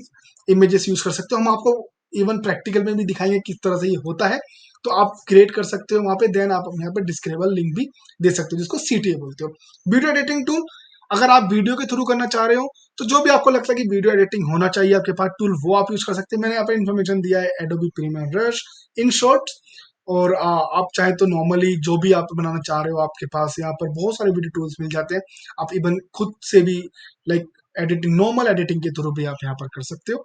[SPEAKER 1] इमेजेस यूज कर सकते हो, हम आपको इवन प्रैक्टिकल में भी दिखाएंगे किस तरह से ये होता है। तो आप क्रिएट कर सकते हो वहां पे, देन आप यहाँ पे डिस्क्रिप्टिव लिंक भी दे सकते हो जिसको CTA बोलते हो। वीडियो एडिटिंग टूल, अगर आप वीडियो के थ्रू करना चाह रहे हो तो जो भी आपको लगता है कि वीडियो एडिटिंग होना चाहिए आपके पास टूल, वो आप यूज कर सकते हैं। मैंने यहाँ पे इन्फॉर्मेशन दिया है Adobe premiere rush, in short, और आप चाहे तो नॉर्मली जो भी आप बनाना चाह रहे हो आपके पास यहाँ पर बहुत सारे वीडियो टूल्स मिल जाते हैं। आप इवन खुद से भी लाइक एडिटिंग, नॉर्मल एडिटिंग के थ्रू भी आप यहाँ पर कर सकते हो।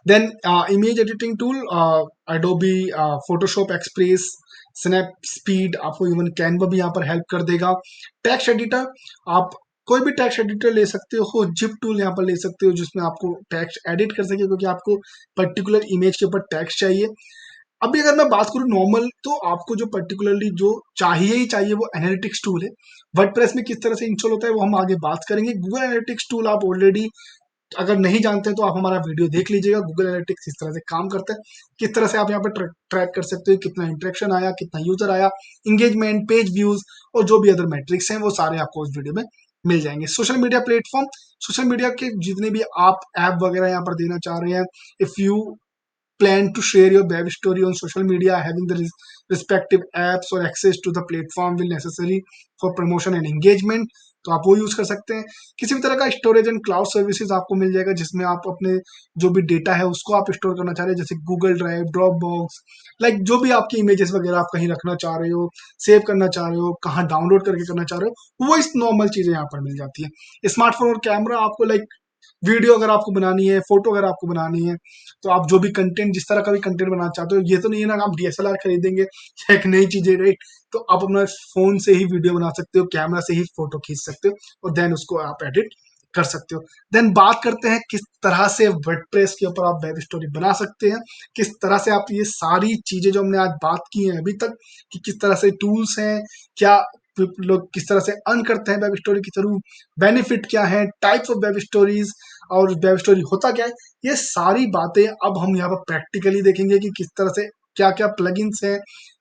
[SPEAKER 1] Then image editing tool, Adobe Photoshop Express, Snapseed, आपको इवन कैनवा भी यहाँ पर हेल्प कर देगा। टेक्स्ट एडिटर, आप कोई भी टेक्स्ट एडिटर ले सकते हो, जिप टूल यहाँ पर ले सकते हो जिसमें आपको टेक्स्ट एडिट कर सके क्योंकि आपको पर्टिकुलर इमेज के ऊपर टेक्स्ट चाहिए। अभी अगर मैं बात करूं नॉर्मल, तो आपको जो पर्टिकुलरली जो चाहिए ही चाहिए वो एनालिटिक्स टूल है। वर्डप्रेस में किस तरह से इंस्टॉल होता है वो हम आगे बात करेंगे। गूगल एनालिटिक्स टूल आप ऑलरेडी अगर नहीं जानते हैं तो आप हमारा वीडियो देख लीजिएगा, गूगल एनालिटिक्स इस तरह से काम करता है, किस तरह से आप यहाँ पर ट्रैक कर सकते हो कितना इंटरेक्शन आया, कितना यूजर आया, इंगेजमेंट, पेज व्यूज और जो भी अदर मैट्रिक्स हैं वो सारे आपको उस वीडियो में मिल जाएंगे। Social media platform, social media के जितने भी आप ऐप वगैरह यहाँ पर देना चाह रहे हैं, if you plan to share your web story on social media, having the respective apps or access to the platform will necessary for promotion and engagement, तो आप वो यूज कर सकते हैं। किसी भी तरह का स्टोरेज एंड क्लाउड सर्विसेज आपको मिल जाएगा जिसमें आप अपने जो भी डेटा है उसको आप स्टोर करना चाह रहे हैं, जैसे Google drive, drop box, like जो भी आपकी इमेजेस वगैरह आप कहीं रखना चाह रहे हो, सेव करना चाह रहे हो, कहाँ डाउनलोड करके करना चाह रहे हो, वो इस नॉर्मल चीजें यहाँ पर मिल जाती है। स्मार्टफोन और कैमरा, आपको लाइक वीडियो अगर आपको बनानी है, फोटो अगर आपको बनानी है, तो आप जो भी कंटेंट, जिस तरह का भी कंटेंट बनाना चाहते हो, ये तो नहीं है ना आप DSLR खरीदेंगे या एक नई चीज है, राइट? तो आप अपना फोन से ही वीडियो बना सकते हो, कैमरा से ही फोटो खींच सकते हो और देन उसको आप एडिट कर सकते हो। देन बात करते हैं किस तरह से वर्डप्रेस के ऊपर आप वेब स्टोरी बना सकते हैं, किस तरह से आप ये सारी चीजें जो हमने आज बात की हैं अभी तक, कि किस तरह से टूल्स हैं, क्या लोग किस तरह से अर्न करते हैं वेब स्टोरी के थ्रू, बेनिफिट क्या है, टाइप्स ऑफ वेब स्टोरीज, और वेब स्टोरी होता क्या है, ये सारी बातें अब हम यहाँ पर प्रैक्टिकली देखेंगे कि किस तरह से क्या क्या प्लगइन्स हैं,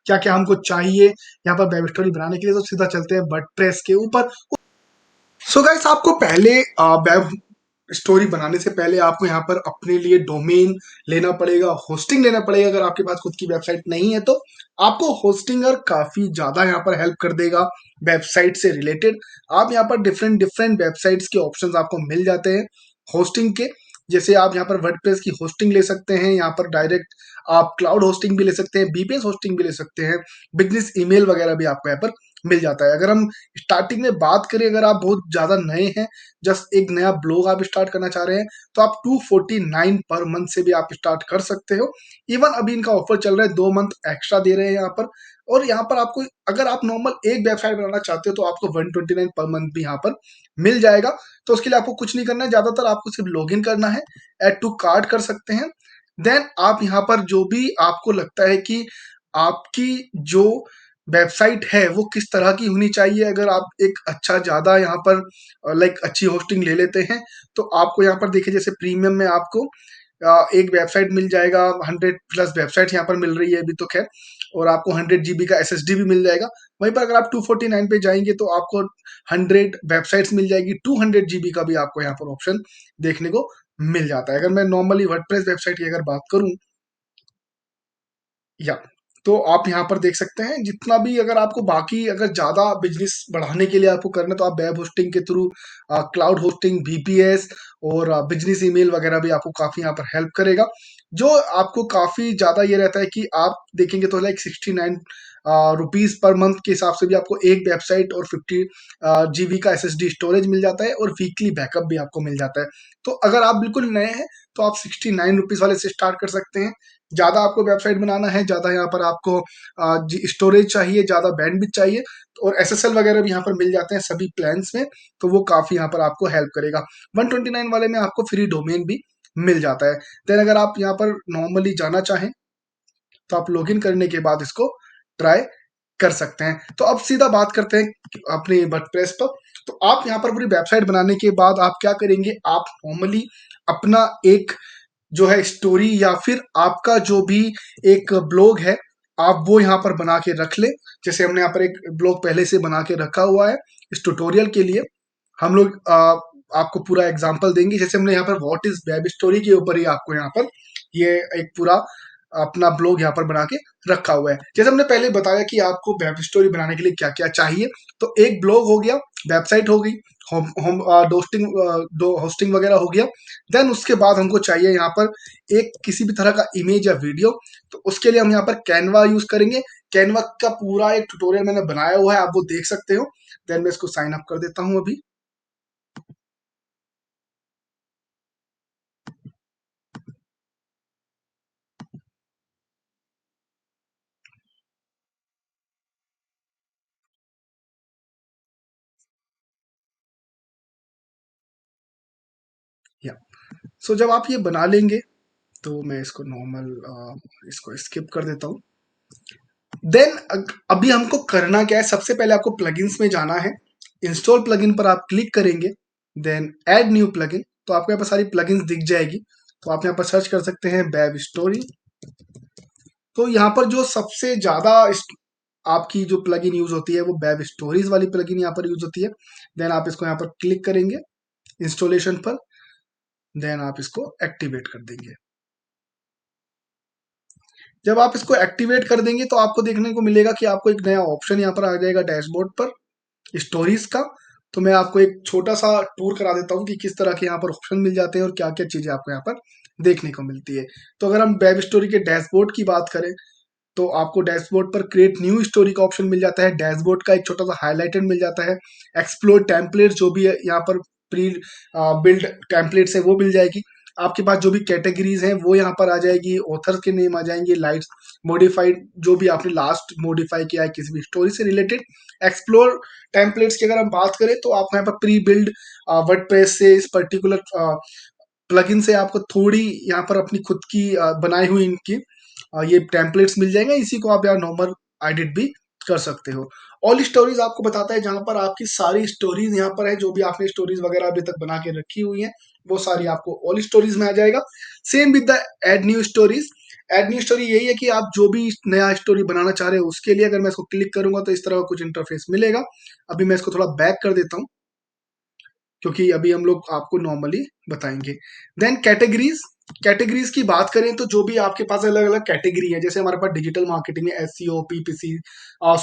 [SPEAKER 1] क्या क्या हमको चाहिए यहाँ पर वेब स्टोरी बनाने के लिए। तो सीधा चलते हैं वर्डप्रेस के ऊपर। सो गाइस, आपको पहले वेब स्टोरी बनाने से पहले आपको यहाँ पर अपने लिए डोमेन लेना पड़ेगा, होस्टिंग लेना पड़ेगा। अगर आपके पास खुद की वेबसाइट नहीं है तो आपको होस्टिंगर काफी ज्यादा यहाँ पर हेल्प कर देगा वेबसाइट से रिलेटेड। आप यहाँ पर डिफरेंट डिफरेंट वेबसाइट्स के ऑप्शंस आपको मिल जाते हैं होस्टिंग के। जैसे आप यहाँ पर वर्डप्रेस की होस्टिंग ले सकते हैं, यहाँ पर डायरेक्ट आप क्लाउड होस्टिंग भी ले सकते हैं, बीपीएस होस्टिंग भी ले सकते हैं, बिजनेस ईमेल वगैरह भी आपको यहाँ पर मिल जाता है। अगर हम स्टार्टिंग में बात करें, अगर आप बहुत ज्यादा नए हैं, जस्ट एक नया ब्लॉग आप स्टार्ट करना चाह रहे हैं, तो आप 249 पर मंथ से भी आप स्टार्ट कर सकते हो। इवन अभी इनका ऑफर चल रहा है, 2 मंथ एक्स्ट्रा दे रहे हैं यहाँ पर। और यहाँ पर आपको अगर आप नॉर्मल एक वेबसाइट बनाना चाहते हो तो आपको 129 पर मंथ भी यहाँ पर मिल जाएगा। तो उसके लिए आपको कुछ नहीं करना है, ज्यादातर आपको सिर्फ लॉग इन करना है, एड टू कार्ट कर सकते हैं। देन आप यहाँ पर जो भी आपको लगता है कि आपकी जो वेबसाइट है वो किस तरह की होनी चाहिए, अगर आप एक अच्छा ज्यादा यहाँ पर लाइक अच्छी होस्टिंग ले लेते हैं तो आपको यहाँ पर देखिए जैसे प्रीमियम में आपको एक वेबसाइट मिल जाएगा, 100+ वेबसाइट यहाँ पर मिल रही है अभी तो खैर, और आपको 100 GB का SSD भी मिल जाएगा। वहीं पर अगर आप 249 पे जाएंगे तो आपको 100 वेबसाइट्स मिल जाएगी, 200 GB का भी आपको यहाँ पर ऑप्शन देखने को मिल जाता है। अगर मैं नॉर्मली वर्डप्रेस वेबसाइट की अगर बात करूं, या तो आप यहाँ पर देख सकते हैं जितना भी, अगर आपको बाकी अगर ज्यादा बिजनेस बढ़ाने के लिए आपको करना है तो आप वेब होस्टिंग के थ्रू, क्लाउड होस्टिंग, VPS और बिजनेस ईमेल वगैरह भी आपको काफी यहाँ पर हेल्प करेगा। जो आपको काफी ज्यादा ये रहता है कि आप देखेंगे तो लाइक 69 रुपीज पर मंथ के हिसाब से भी आपको एक वेबसाइट और 50 GB का SSD स्टोरेज मिल जाता है और वीकली बैकअप भी आपको मिल जाता है। तो अगर आप बिल्कुल नए हैं तो आप 69 रुपीज वाले से स्टार्ट कर सकते हैं। ज्यादा आपको वेबसाइट बनाना है, ज्यादा यहाँ पर आपको स्टोरेज चाहिए, ज्यादा बैंडविड्थ चाहिए, और SSL वगैरह भी यहाँ पर मिल जाते हैं सभी प्लान्स में, तो वो काफी यहाँ पर आपको हेल्प करेगा। 129 वाले में आपको फ्री डोमेन भी मिल जाता है। देन अगर आप यहाँ पर नॉर्मली जाना चाहें तो आप लॉगिन करने के बाद इसको ट्राई कर सकते हैं। तो अब सीधा बात करते हैं अपने वर्डप्रेस पर। तो आप यहाँ पर पूरी वेबसाइट बनाने के बाद आप क्या करेंगे, आप नॉर्मली अपना एक जो है स्टोरी या फिर आपका जो भी एक ब्लॉग है आप वो यहाँ पर बना के रख ले। जैसे हमने यहाँ पर एक ब्लॉग पहले से बना के रखा हुआ है, इस ट्यूटोरियल के लिए हम लोग आपको पूरा एग्जांपल देंगे। जैसे हमने यहाँ पर व्हाट इज वेब स्टोरी के ऊपर ही आपको यहाँ पर ये एक पूरा अपना ब्लॉग यहाँ पर बना के रखा हुआ है। जैसे हमने पहले बताया कि आपको वेब स्टोरी बनाने के लिए क्या क्या चाहिए, तो एक ब्लॉग हो गया, वेबसाइट हो गई, होम होम होस्टिंग होस्टिंग वगैरह हो गया। देन उसके बाद हमको चाहिए यहाँ पर एक किसी भी तरह का इमेज या वीडियो, तो उसके लिए हम यहाँ पर कैनवा यूज करेंगे। कैनवा का पूरा एक ट्यूटोरियल मैंने बनाया हुआ है, आप वो देख सकते हो। देन मैं इसको साइन अप कर देता हूँ अभी। या सो जब आप ये बना लेंगे तो मैं इसको नॉर्मल इसको स्किप कर देता हूँ। देन अभी हमको करना क्या है, सबसे पहले आपको प्लगइन्स में जाना है। इंस्टॉल प्लगइन पर आप क्लिक करेंगे, देन ऐड न्यू प्लगइन, तो आपको यहाँ पर सारी प्लगइन्स दिख जाएगी। तो आप यहाँ पर सर्च कर सकते हैं वेब स्टोरी। तो यहाँ पर जो सबसे ज्यादा आपकी जो प्लगइन यूज होती है वो वेब स्टोरीज वाली प्लगइन यहाँ पर यूज होती है। देन आप इसको यहाँ पर क्लिक करेंगे इंस्टॉलेशन पर, देन आप इसको एक्टिवेट कर देंगे। जब आप इसको एक्टिवेट कर देंगे तो आपको देखने को मिलेगा कि आपको एक नया ऑप्शन यहाँ पर आ जाएगा डैशबोर्ड पर स्टोरीज का। तो मैं आपको एक छोटा सा टूर करा देता हूँ कि किस तरह के यहाँ पर ऑप्शन मिल जाते हैं और क्या क्या चीजें आपको यहाँ पर देखने को मिलती है। तो अगर हम वेब स्टोरी के डैशबोर्ड की बात करें तो आपको डैशबोर्ड पर क्रिएट न्यू स्टोरी का ऑप्शन मिल जाता है। डैशबोर्ड का एक छोटा सा हाईलाइटेड मिल जाता है। एक्सप्लोर टेम्पलेट जो भी है यहाँ पर प्री बिल्ड टेम्पलेट्स है वो मिल जाएगी। आपके पास जो भी कैटेगरीज हैं वो यहाँ पर आ जाएगी, ऑथर के नेम आ जाएंगे, लाइट्स मॉडिफाइड जो भी आपने लास्ट मॉडिफाई किया है किसी भी स्टोरी से रिलेटेड। एक्सप्लोर टेम्पलेट्स की अगर हम बात करें तो आप यहाँ पर प्री बिल्ड वर्डप्रेस से इस पर्टिकुलर प्लगइन से आपको थोड़ी यहाँ पर अपनी खुद की बनाई हुई इनकी ये टेम्पलेट्स मिल जाएंगे। इसी को आप यहाँ नॉर्मल एडिट भी कर सकते हो। ऑल स्टोरीज आपको बताता है जहां पर आपकी सारी स्टोरीज यहाँ पर है, जो भी आपने स्टोरीज वगैरह अभी तक बना के रखी हुई है वो सारी आपको ऑल स्टोरीज में आ जाएगा। Same with the add new stories. Add new story यही है कि आप जो भी नया स्टोरी बनाना चाह रहे हो उसके लिए अगर मैं इसको क्लिक करूंगा तो इस तरह का कुछ इंटरफेस मिलेगा। अभी मैं इसको थोड़ा बैक कर देता हूँ क्योंकि अभी हम लोग आपको नॉर्मली बताएंगे। Then categories. कैटेगरीज की बात करें तो जो भी आपके पास अलग अलग कैटेगरी है, जैसे हमारे पास डिजिटल मार्केटिंग है, SEO, PPC,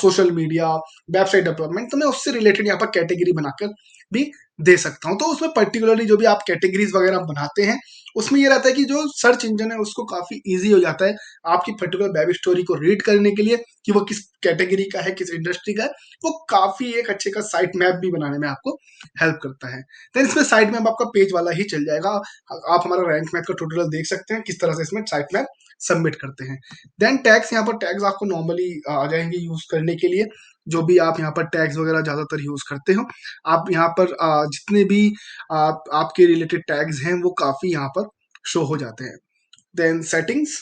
[SPEAKER 1] social media, website development, तो मैं उससे रिलेटेड यहाँ पर कैटेगरी बनाकर भी दे सकता हूँ। तो उसमें पर्टिकुलरली जो भी आप कैटेगरीज वगैरह बनाते हैं उसमें ये रहता है कि जो सर्च इंजन है उसको काफी ईजी हो जाता है आपकी पर्टिकुलर वेब स्टोरी को रीड करने के लिए कि वो किस कैटेगरी का है, किस इंडस्ट्री का है। वो काफी एक अच्छे का साइट मैप भी बनाने में आपको हेल्प करता है। देन इसमें साइट मैप आपका पेज वाला ही चल जाएगा। आप हमारा रैंक मैप का ट्यूटोरियल देख सकते हैं किस तरह से इसमें साइट मैप सबमिट करते हैं। देन टैग्स, यहाँ पर टैग्स आपको नॉर्मली आ जाएंगे यूज करने के लिए। जो भी आप यहाँ पर टैग्स वगैरह ज्यादातर यूज करते हो, आप यहाँ पर जितने भी आपके रिलेटेड टैग्स हैं वो काफी यहाँ पर शो हो जाते हैं। Then settings.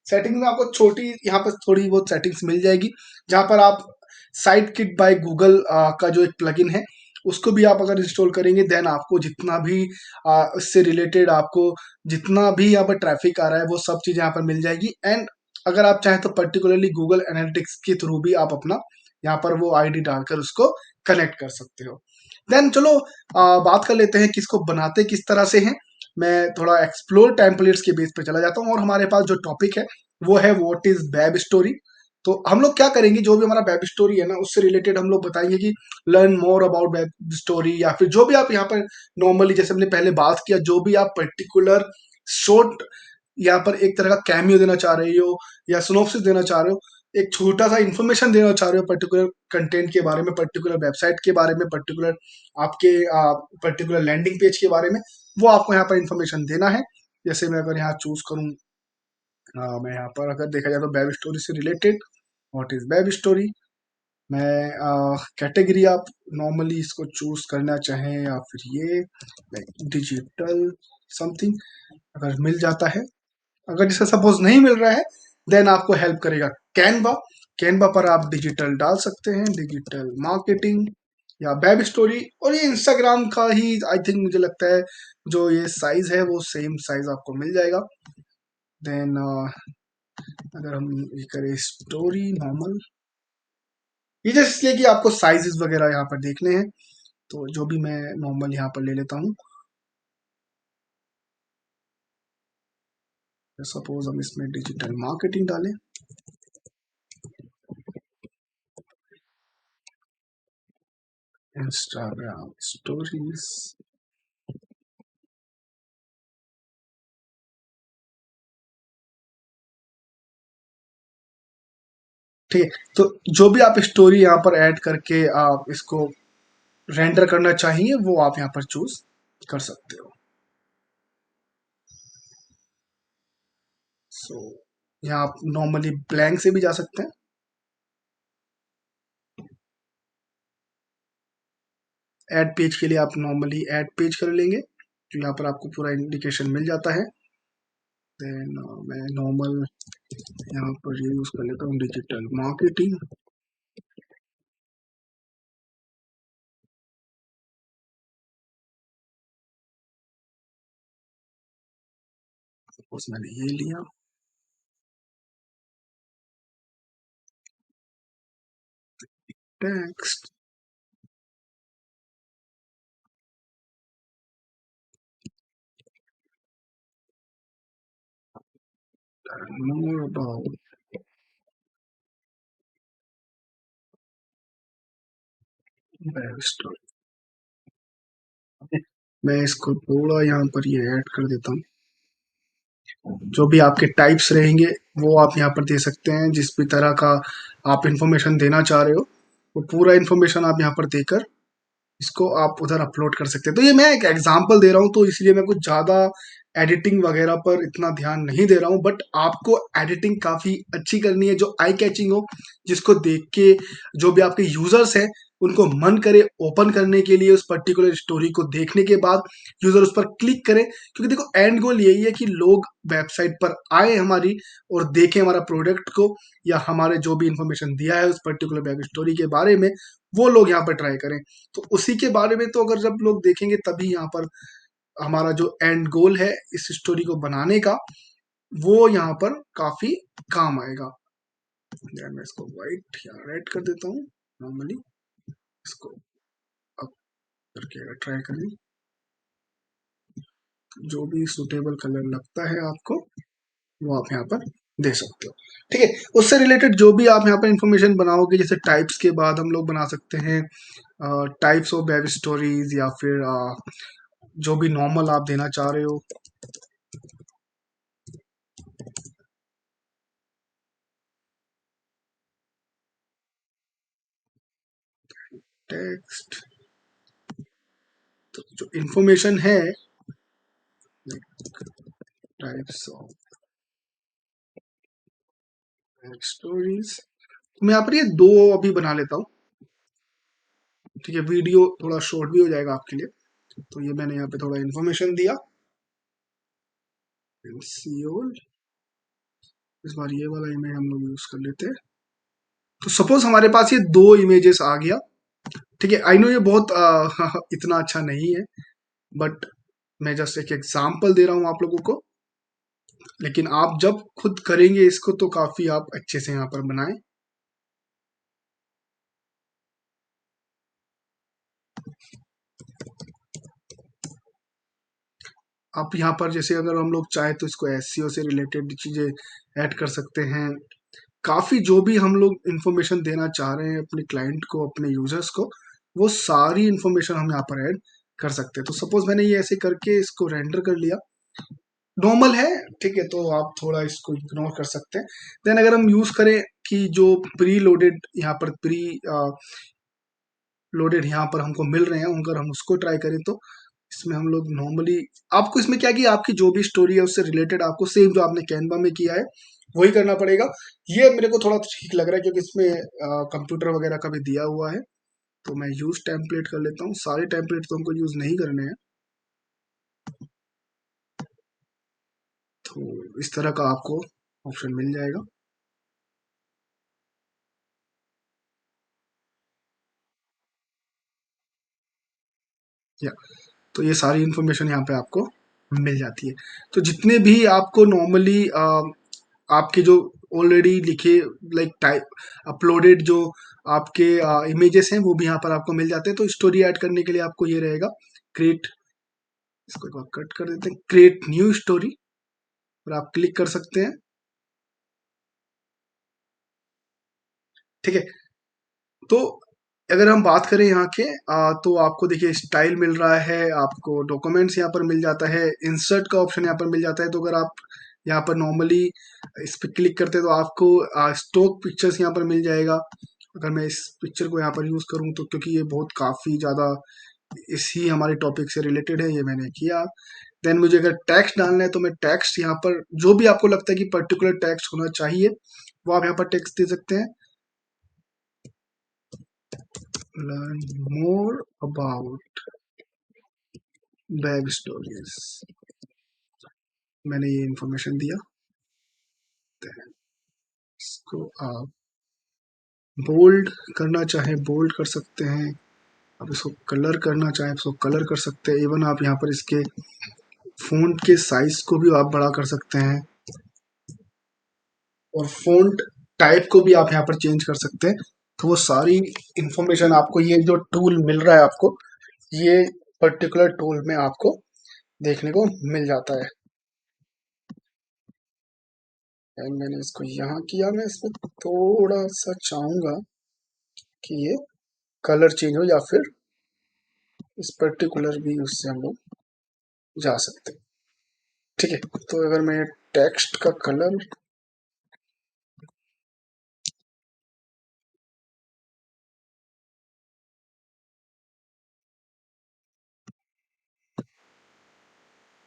[SPEAKER 1] सेटिंग में आपको छोटी यहाँ पर थोड़ी बहुत सेटिंग्स मिल जाएगी जहां पर आप साइट किट बाय गूगल का जो एक प्लगइन है उसको भी आप अगर इंस्टॉल करेंगे, देन आपको जितना भी इससे रिलेटेड आपको जितना भी यहाँ पर ट्रैफिक आ रहा है वो सब चीज यहाँ पर मिल जाएगी। एंड अगर आप चाहें तो पर्टिकुलरली गूगल एनालिटिक्स के थ्रू भी आप अपना यहाँ पर वो आईडी डालकर उसको कनेक्ट कर सकते हो। देन चलो बात कर लेते हैं किसको बनाते किस तरह से हैं। मैं थोड़ा एक्सप्लोर टेम्पलेट्स के बेस पे चला जाता हूँ और हमारे पास जो टॉपिक है वो है व्हाट इज वेब स्टोरी। तो हम लोग क्या करेंगे, जो भी हमारा वेब स्टोरी है ना उससे रिलेटेड हम लोग बताएंगे कि learn more about web story, या फिर जो भी आप यहाँ पर नॉर्मली जैसे हमने पहले बात किया जो भी आप पर्टिकुलर शॉर्ट यहाँ पर एक तरह का कैमियो देना चाह रहे हो या सिनॉप्सिस देना चाह रहे हो, एक छोटा सा इन्फॉर्मेशन देना चाह रहे हो पर्टिकुलर कंटेंट के बारे में, पर्टिकुलर वेबसाइट के बारे में, पर्टिकुलर आपके पर्टिकुलर लैंडिंग पेज के बारे में, वो आपको यहाँ पर इन्फॉर्मेशन देना है। जैसे मैं अगर यहाँ चूज करूँ, मैं यहाँ पर अगर देखा जाए तो वेब स्टोरी से related what is web story, मैं कैटेगरी आप नॉर्मली इसको चूज करना चाहें या फिर ये डिजिटल समथिंग अगर मिल जाता है। अगर जैसे सपोज नहीं मिल रहा है देन आपको हेल्प करेगा कैनवा। कैनवा पर आप डिजिटल डाल सकते हैं, डिजिटल मार्केटिंग या वेब स्टोरी, और ये इंस्टाग्राम का ही आई थिंक मुझे लगता है जो ये साइज है वो सेम साइज आपको मिल जाएगा। देन अगर हम ये करें स्टोरी नॉर्मल, ये जस्ट इसलिए कि आपको साइजेस वगैरह यहाँ पर देखने हैं, तो जो भी मैं नॉर्मल यहाँ पर ले लेता हूँ। सपोज हम इसमें डिजिटल मार्केटिंग डालें, इंस्टाग्राम स्टोरीज। ठीक है, तो जो भी आप स्टोरी यहाँ पर ऐड करके आप इसको रेंडर करना चाहिए वो आप यहाँ पर चूज कर सकते हो। सो यहाँ आप नॉर्मली ब्लैंक से भी जा सकते हैं। ऐड पेज के लिए आप नॉर्मली ऐड पेज कर लेंगे, तो यहाँ पर आपको पूरा इंडिकेशन मिल जाता है। देन मैं नॉर्मल यहाँ पर यूज कर लेता हूँ डिजिटल मार्केटिंग। सपोज मैंने ये लिया, text, more about back story. मैं इसको थोड़ा यहाँ पर ये ऐड कर देता हूँ। जो भी आपके टाइप्स रहेंगे वो आप यहाँ पर दे सकते हैं, जिस भी तरह का आप इंफॉर्मेशन देना चाह रहे हो वो पूरा इंफॉर्मेशन आप यहाँ पर देकर इसको आप उधर अपलोड कर सकते हैं। तो ये मैं एक एग्जांपल दे रहा हूँ, तो इसलिए मैं कुछ ज़्यादा एडिटिंग वगैरह पर इतना ध्यान नहीं दे रहा हूँ, बट आपको एडिटिंग काफ़ी अच्छी करनी है जो आई कैचिंग हो, जिसको देख के जो भी आपके यूजर्स हैं उनको मन करे ओपन करने के लिए, उस पर्टिकुलर स्टोरी को देखने के बाद यूजर उस पर क्लिक करें। क्योंकि देखो एंड गोल यही है कि लोग वेबसाइट पर आए हमारी और देखें हमारा प्रोडक्ट को, या हमारे जो भी इंफॉर्मेशन दिया है उस पर्टिकुलर वेब स्टोरी के बारे में वो लोग यहाँ पर ट्राई करें। तो उसी के बारे में तो अगर जब लोग देखेंगे तभी यहाँ पर हमारा जो एंड गोल है इस स्टोरी को बनाने का वो यहाँ पर काफी काम आएगा। यार मैं इसको वाइट या रेड कर देता हूँ नॉर्मली, इसको अप करके अगर ट्राई करें, जो भी सुटेबल कलर लगता है आपको वो आप यहाँ पर दे सकते हो। ठीक है, उससे रिलेटेड जो भी आप यहाँ पर इंफॉर्मेशन बनाओगे, जैसे टाइप्स के बाद हम लोग बना सकते हैं टाइप्स ऑफ वेब स्टोरीज, या फिर जो भी नॉर्मल आप देना चाह रहे हो। टेक्स्ट, तो जो इंफॉर्मेशन है टाइप्स ऑफ स्टोरीज, मैं यहाँ पर ये दो अभी बना लेता हूँ। ठीक है, वीडियो थोड़ा शॉर्ट भी हो जाएगा आपके लिए, तो ये मैंने यहाँ पे थोड़ा इंफॉर्मेशन दिया। सीओल, इस बार ये वाला इमेज हम लोग यूज कर लेते हैं। तो सपोज हमारे पास ये दो इमेजेस आ गया। ठीक है, आई नो ये बहुत इतना अच्छा नहीं है, बट मैं जस्ट एक एग्जांपल दे रहा हूँ आप लोगों को। लेकिन आप जब खुद करेंगे इसको तो काफी आप अच्छे से यहाँ पर बनाएं। आप यहाँ पर जैसे अगर हम लोग चाहे तो इसको एसईओ से रिलेटेड चीजें ऐड कर सकते हैं। काफी जो भी हम लोग इंफॉर्मेशन देना चाह रहे हैं अपने क्लाइंट को, अपने यूजर्स को, वो सारी इंफॉर्मेशन हम यहाँ पर ऐड कर सकते हैं। तो सपोज मैंने ये ऐसे करके इसको रेंडर कर लिया, नॉर्मल है। ठीक है, तो आप थोड़ा इसको इग्नोर कर सकते हैं। देन अगर हम यूज करें कि जो प्री लोडेड यहाँ पर प्री लोडेड यहाँ पर हमको मिल रहे हैं, अगर हम उसको ट्राई करें तो इसमें हम लोग नॉर्मली आपको इसमें क्या कि आपकी जो भी स्टोरी है उससे रिलेटेड आपको सेम जो आपने कैनवा में किया है वही करना पड़ेगा। ये मेरे को थोड़ा ठीक लग रहा है क्योंकि इसमें कंप्यूटर वगैरह का भी दिया हुआ है। तो मैं यूज टेम्पलेट कर लेता हूँ, सारे टेम्पलेट तो हमको यूज नहीं करने हैं। तो इस तरह का आपको ऑप्शन मिल जाएगा। या तो ये सारी इंफॉर्मेशन यहाँ पे आपको मिल जाती है। तो जितने भी आपको नॉर्मली आपके जो ऑलरेडी लिखे लाइक टाइप अपलोडेड जो आपके इमेजेस हैं वो भी यहाँ पर आपको मिल जाते हैं। तो स्टोरी ऐड करने के लिए आपको ये रहेगा क्रिएट, इसको एक बार कट कर देते हैं, क्रिएट न्यू स्टोरी, और आप क्लिक कर सकते हैं। ठीक है, तो अगर हम बात करें यहाँ के तो आपको देखिए स्टाइल मिल रहा है, आपको डॉक्यूमेंट्स यहाँ पर मिल जाता है, इंसर्ट का ऑप्शन यहाँ पर मिल जाता है। तो अगर आप यहाँ पर नॉर्मली इस पर क्लिक करते हैं तो आपको स्टॉक पिक्चर्स यहाँ पर मिल जाएगा। अगर मैं इस पिक्चर को यहाँ पर यूज करूँ तो, क्योंकि ये बहुत काफी ज्यादा इसी हमारे टॉपिक से रिलेटेड है, ये मैंने किया। देन मुझे अगर टेक्स्ट डालना है तो मैं टेक्स्ट यहाँ पर जो भी आपको लगता है कि पर्टिकुलर टेक्स्ट होना चाहिए वो आप यहाँ पर टेक्स्ट दे सकते हैं। Learn more about web stories, मैंने ये इंफॉर्मेशन दिया। इसको आप बोल्ड करना चाहें बोल्ड कर सकते हैं, आप इसको कलर करना चाहें इसको कलर कर सकते हैं। इवन आप यहाँ पर इसके फ़ॉन्ट के साइज को भी आप बड़ा कर सकते हैं, और फ़ॉन्ट टाइप को भी आप यहाँ पर चेंज कर सकते हैं। तो वो सारी इंफॉर्मेशन आपको ये जो टूल मिल रहा है आपको, ये पर्टिकुलर टूल में आपको देखने को मिल जाता है। एंड मैंने इसको यहाँ किया, मैं इसमें थोड़ा सा चाहूंगा कि ये कलर चेंज हो, या फिर इस पर्टिकुलर भी उससे हम लोग जा सकते हैं। ठीक है, तो अगर मैं टेक्स्ट का कलर,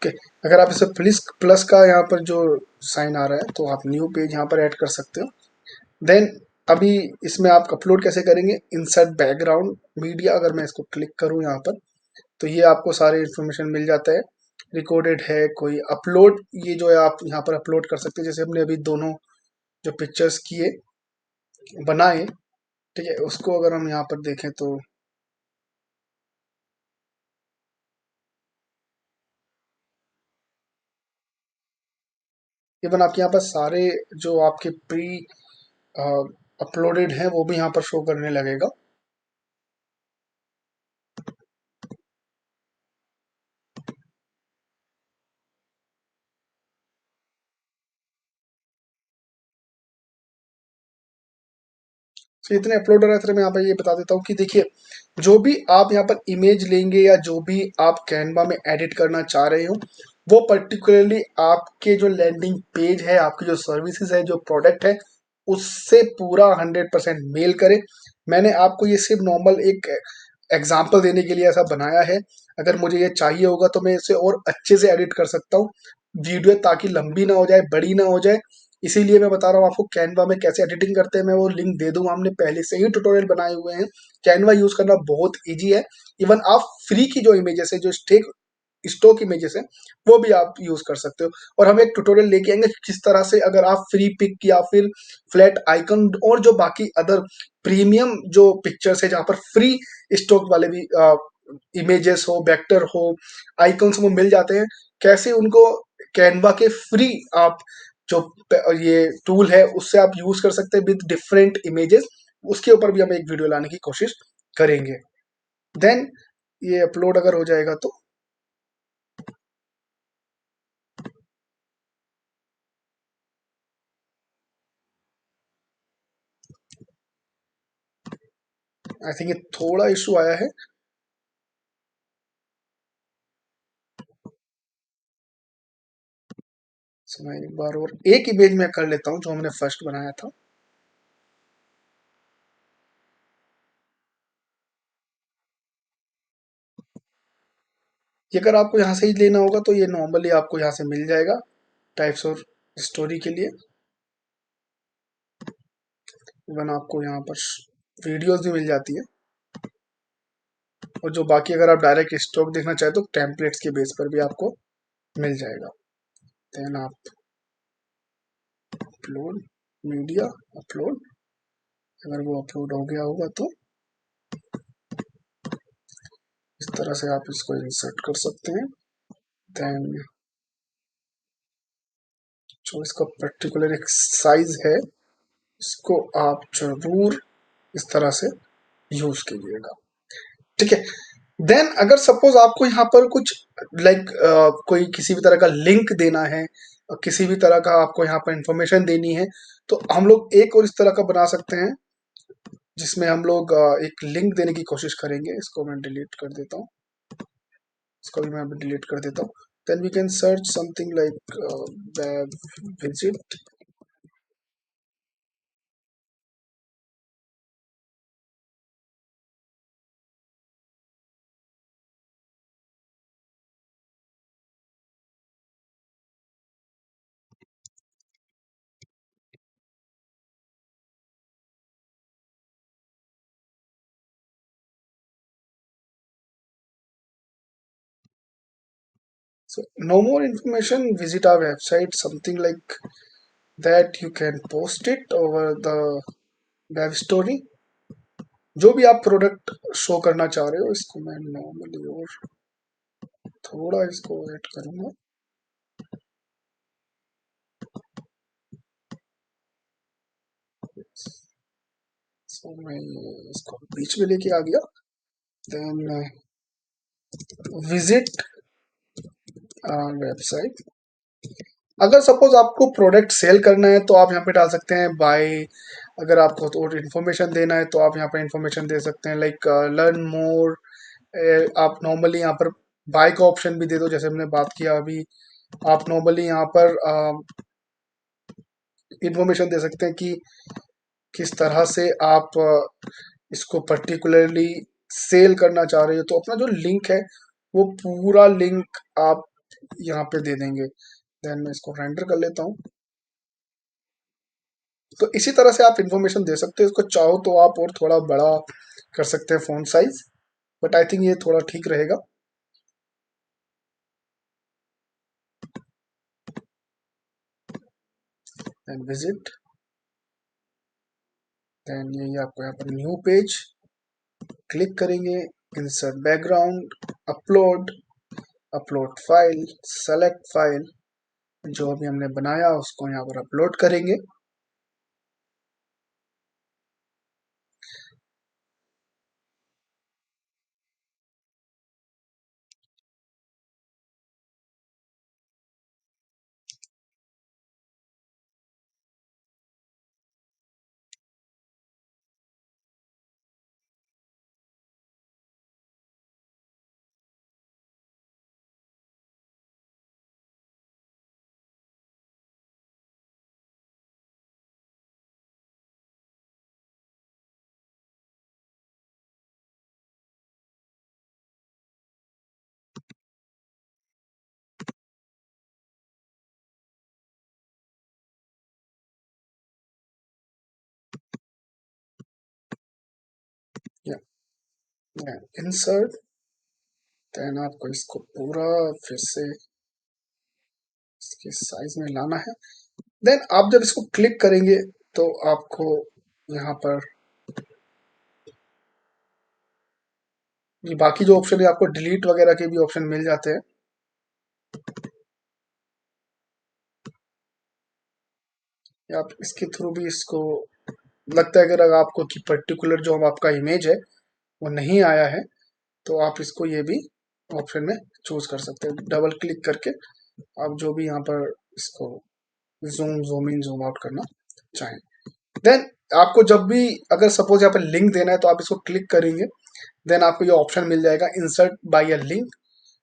[SPEAKER 1] ओके, अगर आप इसे प्लस प्लस का यहाँ पर जो साइन आ रहा है तो आप न्यू पेज यहाँ पर ऐड कर सकते हो। देन अभी इसमें आप अपलोड कैसे करेंगे, इंसर्ट बैकग्राउंड मीडिया, अगर मैं इसको क्लिक करूँ यहाँ पर तो ये आपको सारे इन्फॉर्मेशन मिल जाता है। रिकॉर्डेड है कोई अपलोड, ये जो है आप यहाँ पर अपलोड कर सकते हैं। जैसे हमने अभी दोनों जो पिक्चर्स किए बनाए, ठीक है, उसको अगर हम यहाँ पर देखें तो इवन आपके यहाँ पर सारे जो आपके प्री अपलोडेड हैं वो भी यहाँ पर शो करने लगेगा। तो इतने अपलोड रहते हैं। मैं यहाँ पर ये बता देता हूँ कि देखिए, जो भी आप यहाँ पर इमेज लेंगे या जो भी आप कैनवा में एडिट करना चाह रहे हो, वो पर्टिकुलरली आपके जो लैंडिंग पेज है, आपकी जो सर्विसेज है, जो प्रोडक्ट है, उससे पूरा 100% मेल करे। मैंने आपको ये सिर्फ नॉर्मल एक एग्जाम्पल देने के लिए ऐसा बनाया है। अगर मुझे ये चाहिए होगा तो मैं इसे और अच्छे से एडिट कर सकता हूँ वीडियो, ताकि लंबी ना हो जाए, बड़ी ना हो जाए। इसीलिए मैं बता रहा हूँ आपको कैनवा में कैसे एडिटिंग करते हैं। मैं वो लिंक दे दूंगा, हमने पहले से ही ट्यूटोरियल बनाए हुए हैं। कैनवा यूज करना बहुत इजी है। इवन आप फ्री की जो इमेजेस है, जो स्टॉक इमेजेस है, वो भी आप यूज कर सकते हो। और हम एक ट्यूटोरियल लेके आएंगे किस तरह से अगर आप फ्री पिक या फिर फ्लैट आइकन और जो बाकी अदर प्रीमियम जो पिक्चर्स है जहां पर फ्री स्टॉक वाले भी इमेजेस हो, वेक्टर हो, आइकन्स वो मिल जाते हैं, कैसे उनको कैनवा के फ्री आप जो ये टूल है उससे आप यूज कर सकते हैं विद डिफरेंट इमेजेस। उसके ऊपर भी हम एक वीडियो लाने की कोशिश करेंगे। देन ये अपलोड अगर हो जाएगा तो आई थिंक ये थोड़ा इशू आया है। सो मैं एक बार और एक इमेज में कर लेता हूँ जो हमने फर्स्ट बनाया था। ये अगर आपको यहाँ से ही लेना होगा तो ये नॉर्मली आपको यहाँ से मिल जाएगा टाइप्स और स्टोरी के लिए। इवन आपको यहाँ पर वीडियोस भी मिल जाती है, और जो बाकी अगर आप डायरेक्ट स्टॉक देखना चाहे तो टेम्पलेट्स के बेस पर भी आपको मिल जाएगा। देन आप अपलोड मीडिया, अपलोड, अगर वो अपलोड हो गया होगा तो इस तरह से आप इसको इंसर्ट कर सकते हैं। देन जो इसका पर्टिकुलर एक साइज है, इसको आप जरूर इस तरह से यूज कीजिएगा। ठीक है। देन अगर सपोज आपको यहाँ पर कुछ लाइक कोई किसी भी तरह का लिंक देना है, किसी भी तरह का आपको यहाँ पर इंफॉर्मेशन देनी है, तो हम लोग एक और इस तरह का बना सकते हैं, जिसमें हम लोग एक लिंक देने की कोशिश करेंगे। इसको मैं डिलीट कर देता हूँ, इसको भी मैं डिलीट कर देता हूँ। Then we can search something like web visit. So no more information, visit our website, something like that you can post it over the web story। जो भी आप प्रोडक्ट शो करना चाह रहे हो, इसको मैं नॉर्मली और थोड़ा इसको ऐड करूंगा। सो मैं इसको बीच में लेके आ गया। Then visit website. अगर सपोज आपको प्रोडक्ट सेल करना है तो आप यहाँ पे डाल सकते हैं बाय। अगर आपको और इन्फॉर्मेशन देना है तो आप यहाँ पे इन्फॉर्मेशन दे सकते हैं लाइक लर्न मोर। आप नॉर्मली यहाँ पर बाय का ऑप्शन भी दे दो, जैसे हमने बात किया अभी। आप नॉर्मली यहाँ पर इंफॉर्मेशन दे सकते हैं कि किस तरह से आप इसको पर्टिकुलरली सेल करना चाह रहे हो, तो अपना जो लिंक है वो पूरा लिंक आप यहाँ पे दे देंगे। देन मैं इसको रेंडर कर लेता हूँ। तो इसी तरह से आप इंफॉर्मेशन दे सकते हो। इसको चाहो तो आप और थोड़ा बड़ा कर सकते हैं font size, but I think ये थोड़ा ठीक रहेगा। Then visit. देन यही आपको यहाँ पर न्यू पेज क्लिक करेंगे, insert background, upload, upload file, select file. जो अभी हमने बनाया उसको यहाँ पर अपलोड करेंगे। इंसर्ट। देन आपको इसको पूरा फिर से इसके साइज में लाना है। देन आप जब इसको क्लिक करेंगे तो आपको यहाँ पर ये बाकी जो ऑप्शन है, आपको डिलीट वगैरह के भी ऑप्शन मिल जाते हैं। या आप इसके थ्रू भी इसको लगता है अगर आपको कि पर्टिकुलर जो आपका इमेज है वो नहीं आया है, तो आप इसको ये भी ऑप्शन में चूज कर सकते हैं डबल क्लिक करके। आप जो भी यहाँ पर इसको जूम इन जूम आउट करना चाहें। देन आपको जब भी अगर सपोज यहाँ पर लिंक देना है तो आप इसको क्लिक करेंगे। देन आपको ये ऑप्शन मिल जाएगा इंसर्ट बाय अ लिंक।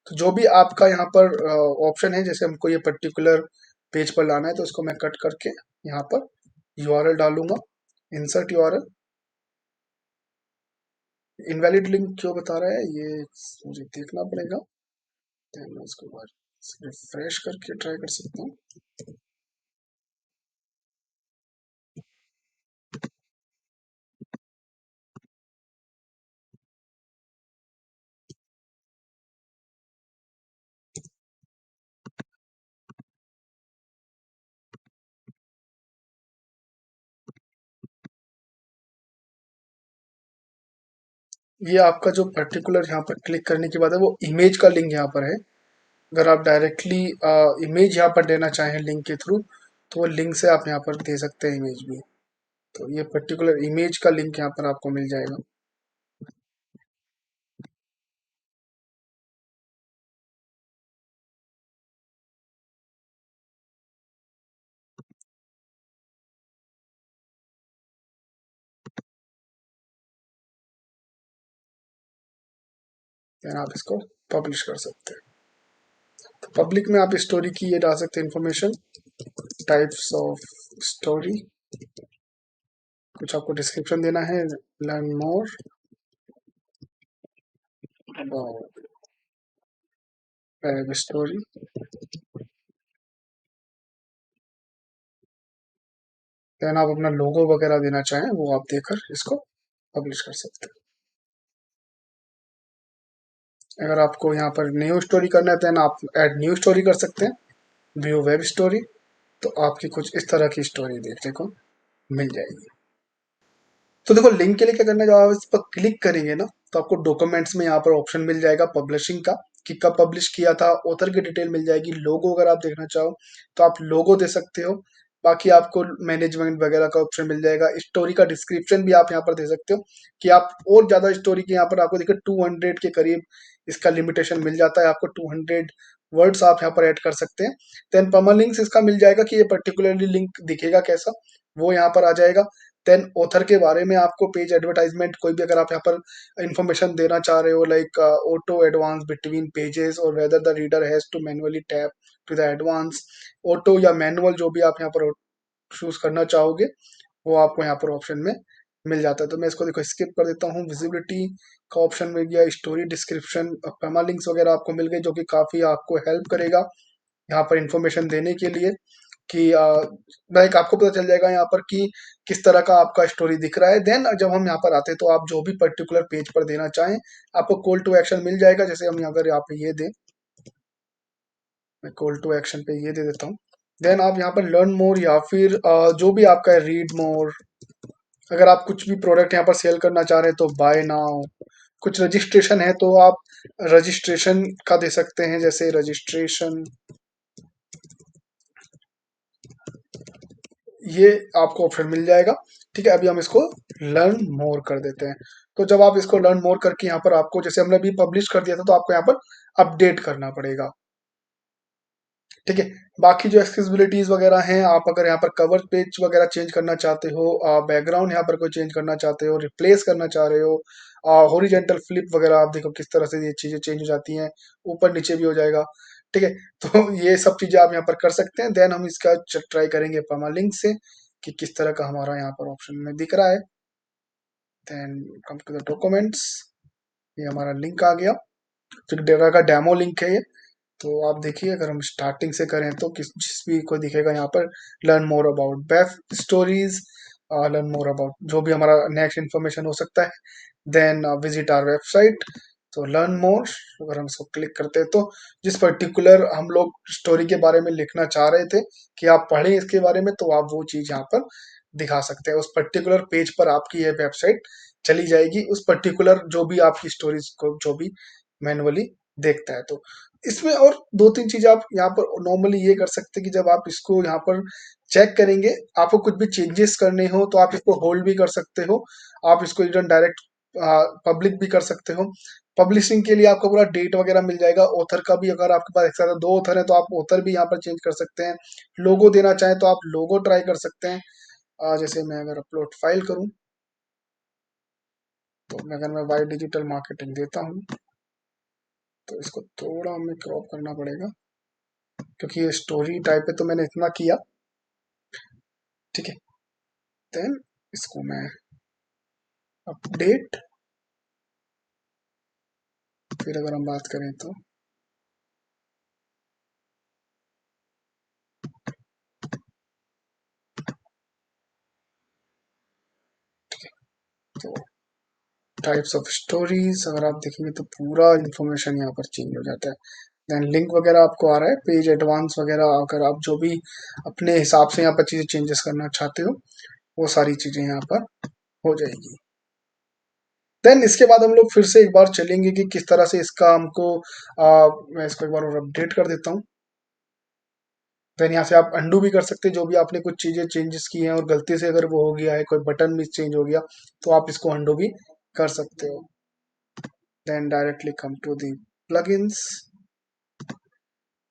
[SPEAKER 1] तो जो भी आपका यहाँ पर ऑप्शन है, जैसे हमको ये पर्टिकुलर पेज पर लाना है तो इसको मैं कट करके यहाँ पर यूआरएल डालूंगा। Insert URL. इनवैलिड लिंक क्यों बता रहा है ये मुझे देखना पड़ेगा। देन मैं इसको बार रिफ्रेश करके ट्राई कर सकता हूँ। ये आपका जो पर्टिकुलर यहाँ पर क्लिक करने के बाद है वो इमेज का लिंक यहाँ पर है। अगर आप डायरेक्टली इमेज यहाँ पर देना चाहें लिंक के थ्रू, तो वो लिंक से आप यहाँ पर दे सकते हैं इमेज भी। तो ये पर्टिकुलर इमेज का लिंक यहाँ पर आपको मिल जाएगा। देन आप इसको पब्लिश कर सकते हैं। तो पब्लिक में आप स्टोरी की ये डाल सकते हैं इन्फॉर्मेशन, टाइप्स ऑफ स्टोरी, कुछ आपको डिस्क्रिप्शन देना है, learn more about web story. Then आप अपना लोगो वगैरह देना चाहें वो आप देकर इसको पब्लिश कर सकते हैं। अगर आपको यहाँ पर न्यू स्टोरी करना है देन आप ऐड न्यू स्टोरी कर सकते हैं, व्यू वेब स्टोरी। तो आपकी कुछ इस तरह की स्टोरी देखने को मिल जाएगी। तो देखो लिंक के लिए क्या करना है, जब आप इस पर क्लिक करेंगे ना तो आपको डॉक्यूमेंट्स में यहाँ पर ऑप्शन मिल जाएगा पब्लिशिंग का, कि कब पब्लिश किया था, ऑथर की डिटेल मिल जाएगी, लोगो अगर आप देखना चाहो तो आप लोगो दे सकते हो। बाकी आपको मैनेजमेंट वगैरह का ऑप्शन मिल जाएगा, स्टोरी का डिस्क्रिप्शन भी आप यहाँ पर दे सकते हो, कि आप और ज्यादा स्टोरी के यहाँ पर आपको देखिए 200 के करीब इसका लिमिटेशन मिल जाता है, आपको 200 वर्ड्स आप यहाँ पर ऐड कर सकते हैं। देन परमालिंक्स इसका मिल जाएगा कि ये पर्टिकुलरली लिंक दिखेगा कैसा, वो यहाँ पर आ जाएगा। देन ऑथर के बारे में आपको पेज एडवर्टाइजमेंट कोई भी अगर आप यहाँ पर इंफॉर्मेशन देना चाह रहे हो, like auto advance between pages और whether the reader has to manually tap to the advance, auto या मैनुअल जो भी आप यहाँ पर चूज करना चाहोगे वो आपको यहाँ पर ऑप्शन में मिल जाता है। तो मैं इसको देखो स्किप कर देता हूँ। विजिबिलिटी का ऑप्शन मिल गया, स्टोरी डिस्क्रिप्शन, परमालिंक्स वगैरह आपको मिल गए जो कि काफी आपको हेल्प करेगा यहाँ पर इंफॉर्मेशन देने के लिए, कि लाइक आपको पता चल जाएगा यहाँ पर कि किस तरह का आपका स्टोरी दिख रहा है। देन जब हम यहाँ पर आते हैं तो आप जो भी पर्टिकुलर पेज पर देना चाहें आपको कॉल टू एक्शन मिल जाएगा। जैसे हम अगर यहाँ पे ये दें, मैं कॉल टू एक्शन पे ये दे देता हूँ। देन आप यहाँ पर लर्न मोर या फिर जो भी आपका है रीड मोर, अगर आप कुछ भी प्रोडक्ट यहाँ पर सेल करना चाह रहे हैं तो बाय नाउ, कुछ रजिस्ट्रेशन है तो आप रजिस्ट्रेशन का दे सकते हैं, जैसे रजिस्ट्रेशन, ये आपको ऑप्शन मिल जाएगा। ठीक है, अभी हम इसको लर्न मोर कर देते हैं। तो जब आप इसको लर्न मोर करके यहाँ पर आपको, जैसे हमने अभी पब्लिश कर दिया था तो आपको यहाँ पर अपडेट करना पड़ेगा। ठीक है, बाकी जो एक्सेसिबिलिटीज वगैरह हैं, आप अगर यहाँ पर कवर पेज वगैरह चेंज करना चाहते हो, बैकग्राउंड यहाँ पर कोई चेंज करना चाहते हो, रिप्लेस करना चाह रहे हो, हॉरिजेंटल फ्लिप वगैरह, आप देखो किस तरह से ये चीजें चेंज हो जाती हैं, ऊपर नीचे भी हो जाएगा। ठीक है, तो ये सब चीजें आप यहाँ पर कर सकते हैं। देन हम इसका ट्राई करेंगे परमालिंक से कि किस तरह का हमारा यहाँ पर ऑप्शन में दिख रहा है। Then come to the documents, ये हमारा लिंक आ गया, जो डेटा का डेमो लिंक है ये। तो आप देखिए अगर हम स्टार्टिंग से करें तो किस जिस भी को दिखेगा यहाँ पर learn more about web stories, learn more about जो भी हमारा नेक्स्ट इन्फॉर्मेशन हो सकता है, देन विजिट आवर वेबसाइट। तो लर्न मोर अगर हम इसको क्लिक करते हैं तो जिस पर्टिकुलर हम लोग स्टोरी के बारे में लिखना चाह रहे थे कि आप पढ़ें इसके बारे में, तो आप वो चीज यहाँ पर दिखा सकते हैं। उस पर्टिकुलर पेज पर आपकी ये वेबसाइट चली जाएगी, उस पर्टिकुलर जो भी आपकी स्टोरीज को जो भी मैनुअली देखता है। तो इसमें और दो तीन चीजें आप यहाँ पर नॉर्मली ये कर सकते हैं कि जब आप इसको यहाँ पर चेक करेंगे, आपको कुछ भी चेंजेस करने हो तो आप इसको होल्ड भी कर सकते हो, आप इसको रिटर्न डायरेक्ट पब्लिक भी कर सकते हो। पब्लिशिंग के लिए आपको पूरा डेट वगैरह मिल जाएगा। ऑथर का भी, अगर आपके पास एक साथ दो ऑथर है तो आप ऑथर भी यहाँ पर चेंज कर सकते हैं। लोगो देना चाहें तो आप लोगो ट्राई कर सकते हैं। जैसे मैं अगर अपलोड फाइल करूँ तो अगर मैं वाई डिजिटल मार्केटिंग देता हूँ तो इसको थोड़ा हमें क्रॉप करना पड़ेगा, क्योंकि ये स्टोरी टाइप पे तो मैंने इतना किया। ठीक है, देन इसको मैं अपडेट, फिर अगर हम बात करें तो तो टाइप्स ऑफ स्टोरीज अगर आप देखेंगे तो पूरा इन्फॉर्मेशन यहाँ पर चेंज हो जाता है। देन लिंक वगैरह आपको आ रहा है, पेज एडवांस वगैरह, अगर आप जो भी अपने हिसाब से यहाँ पर चीजें चेंजेस करना चाहते हो वो सारी चीजें यहाँ पर हो जाएगी। देन इसके बाद हम लोग फिर से एक बार चलेंगे कि किस तरह से इसका हमको मैं इसको एक बार और अपडेट कर देता हूँ। देन यहाँ से आप अंडू भी कर सकते हैं, जो भी आपने कुछ चीजें चेंजेस की हैं और गलती से अगर वो हो गया है, कोई बटन मिस चेंज हो गया, तो आप इसको अंडू भी कर सकते हो। Then directly come to the plugins.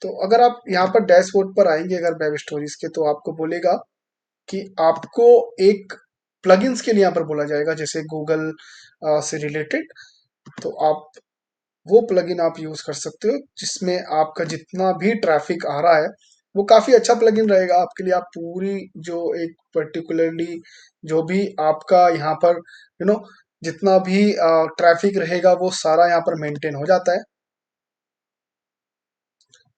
[SPEAKER 1] तो अगर आप यहाँ पर डैशबोर्ड पर आएंगे अगर वेब स्टोरीज के, तो आपको बोलेगा कि आपको एक प्लगइन्स के लिए यहाँ पर बोला जाएगा, जैसे गूगल से रिलेटेड। तो आप वो प्लगइन आप यूज कर सकते हो जिसमें आपका जितना भी ट्रैफिक आ रहा है, वो काफी अच्छा प्लगइन रहेगा आपके लिए। आप पूरी जो एक पर्टिकुलरली जो भी आपका यहाँ पर जितना भी ट्रैफिक रहेगा वो सारा यहाँ पर मेंटेन हो जाता है।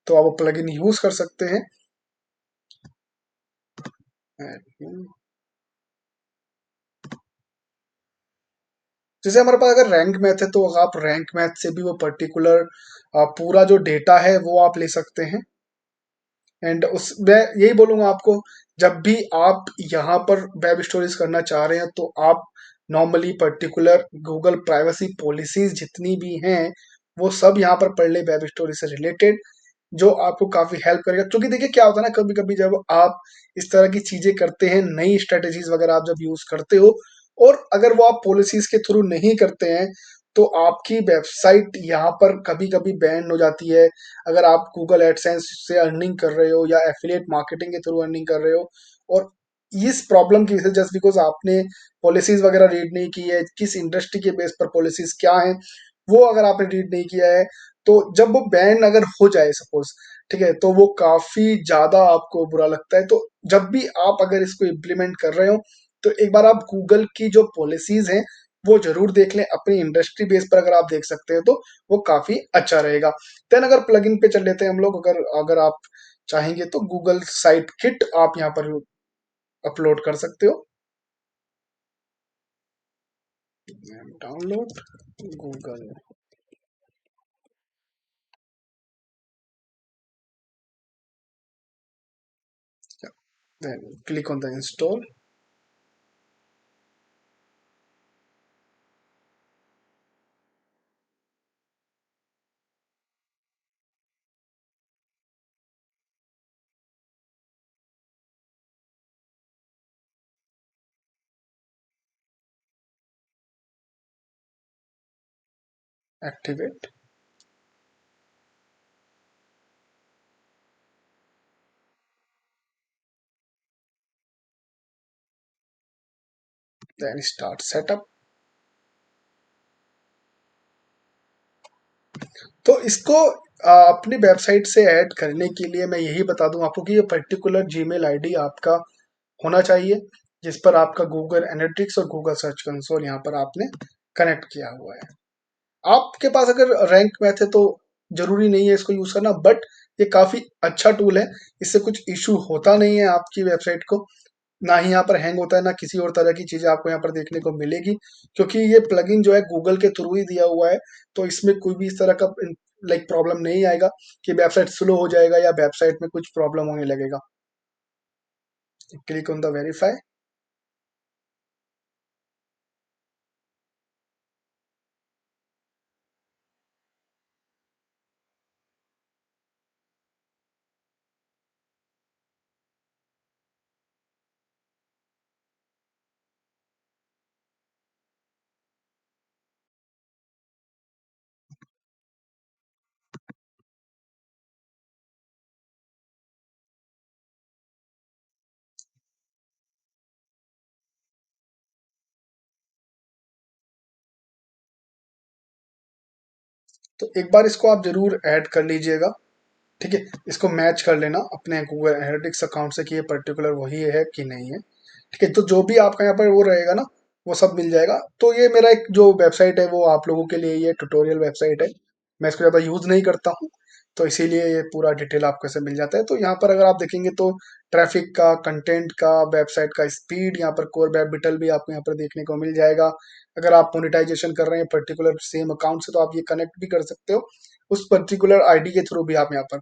[SPEAKER 1] तो आप वो प्लगइन यूज कर सकते हैं। जैसे हमारे पास अगर रैंक मैथ है, तो आप रैंक मैथ से भी वो पर्टिकुलर पूरा जो डेटा है वो आप ले सकते हैं। एंड उस मैं यही बोलूंगा आपको, जब भी आप यहाँ पर वेब स्टोरीज करना चाह रहे हैं, तो आप normally particular Google privacy policies जितनी भी हैं वो सब यहाँ पर पढ़ ले वेब स्टोरी से रिलेटेड, जो आपको काफी हेल्प करेगा। क्योंकि देखिए क्या होता है ना, कभी कभी जब आप इस तरह की चीजें करते हैं, नई स्ट्रेटेजीज वगैरह आप जब यूज करते हो, और अगर वो आप पॉलिसीज के थ्रू नहीं करते हैं, तो आपकी वेबसाइट यहाँ पर कभी कभी बैन हो जाती है। अगर आप गूगल एडसेंस से अर्निंग कर रहे हो या एफिलिएट मार्केटिंग के थ्रू अर्निंग कर रहे हो, और इस प्रॉब्लम की वजह से जस्ट बिकॉज आपने पॉलिसीज वगैरह रीड नहीं की है, किस इंडस्ट्री के बेस पर पॉलिसीज क्या है वो अगर आपने रीड नहीं किया है, तो जब वो बैन अगर हो जाए सपोज, ठीक है, तो वो काफी ज्यादा आपको बुरा लगता है। तो जब भी आप अगर इसको इम्प्लीमेंट कर रहे हो, तो एक बार आप गूगल की जो पॉलिसीज हैं वो जरूर देख लें। अपनी इंडस्ट्री बेस पर अगर आप देख सकते हो, तो वो काफी अच्छा रहेगा। देन अगर प्लगइन पे चल लेते हैं हम लोग, अगर अगर आप चाहेंगे तो गूगल साइट किट आप यहाँ पर अपलोड कर सकते हो। Download Google, then click on the install, activate, then start setup। तो इसको अपनी वेबसाइट से ऐड करने के लिए मैं यही बता दूं आपको कि ये पर्टिकुलर जीमेल आईडी आपका होना चाहिए, जिस पर आपका गूगल एनालिटिक्स और गूगल सर्च कंसोल यहाँ पर आपने कनेक्ट किया हुआ है। आपके पास अगर रैंक मैथ है तो जरूरी नहीं है इसको यूज करना, बट ये काफी अच्छा टूल है। इससे कुछ इशू होता नहीं है आपकी वेबसाइट को, ना ही यहाँ पर हैंग होता है, ना किसी और तरह की चीजें आपको यहाँ पर देखने को मिलेगी, क्योंकि ये प्लगइन जो है गूगल के थ्रू ही दिया हुआ है। तो इसमें कोई भी इस तरह का प्रॉब्लम नहीं आएगा कि वेबसाइट स्लो हो जाएगा या वेबसाइट में कुछ प्रॉब्लम होने लगेगा। Click on the verify. तो एक बार इसको आप जरूर ऐड कर लीजिएगा, ठीक है। इसको मैच कर लेना अपने गूगल एनालिटिक्स अकाउंट से कि ये पर्टिकुलर वही है कि नहीं है, ठीक है। तो जो भी आपका यहाँ पर वो रहेगा ना, वो सब मिल जाएगा। तो ये मेरा एक जो वेबसाइट है वो आप लोगों के लिए ये ट्यूटोरियल वेबसाइट है, मैं इसको ज़्यादा यूज़ नहीं करता हूँ, तो इसीलिए ये पूरा डिटेल आपको से मिल जाता है। तो यहाँ पर अगर आप देखेंगे तो ट्रैफिक का, कंटेंट का, वेबसाइट का स्पीड, यहाँ पर कोर वेब बिटल भी आपको यहाँ पर देखने को मिल जाएगा। अगर आप मोनेटाइजेशन कर रहे हैं पर्टिकुलर सेम अकाउंट से, तो आप ये कनेक्ट भी कर सकते हो उस पर्टिकुलर आईडी के थ्रू भी आप यहाँ पर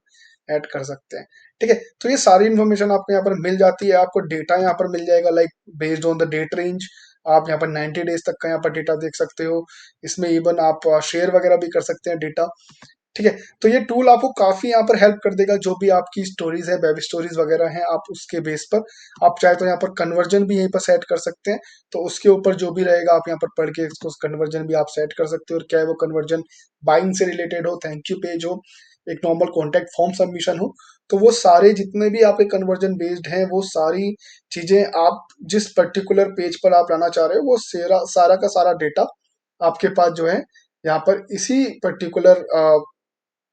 [SPEAKER 1] ऐड कर सकते हैं, ठीक है। तो ये सारी इन्फॉर्मेशन आपको यहाँ पर मिल जाती है। आपको डेटा यहाँ पर मिल जाएगा, like based on the date range. आप यहाँ पर 90 डेज तक का यहाँ पर डेटा देख सकते हो। इसमें इवन आप शेयर वगैरह भी कर सकते हैं डेटा, ठीक है। तो ये टूल आपको काफी यहाँ पर हेल्प कर देगा, जो भी आपकी स्टोरीज है, वेब स्टोरीज वगैरह हैं, आप उसके बेस पर आप चाहे तो यहाँ पर कन्वर्जन भी यहीं पर सेट कर सकते हैं। तो उसके ऊपर जो भी रहेगा आप यहाँ पर पढ़ के इसको कन्वर्जन भी आप सेट कर सकते हो, और क्या है वो कन्वर्जन बाइंग से रिलेटेड हो, थैंक यू पेज हो, एक नॉर्मल कॉन्टेक्ट फॉर्म सबमिशन हो, तो वो सारे जितने भी आपके कन्वर्जन बेस्ड हैं वो सारी चीजें आप जिस पर्टिकुलर पेज पर आप लाना चाह रहे हो वो सारा सारा का सारा डेटा आपके पास जो है यहाँ पर इसी पर्टिकुलर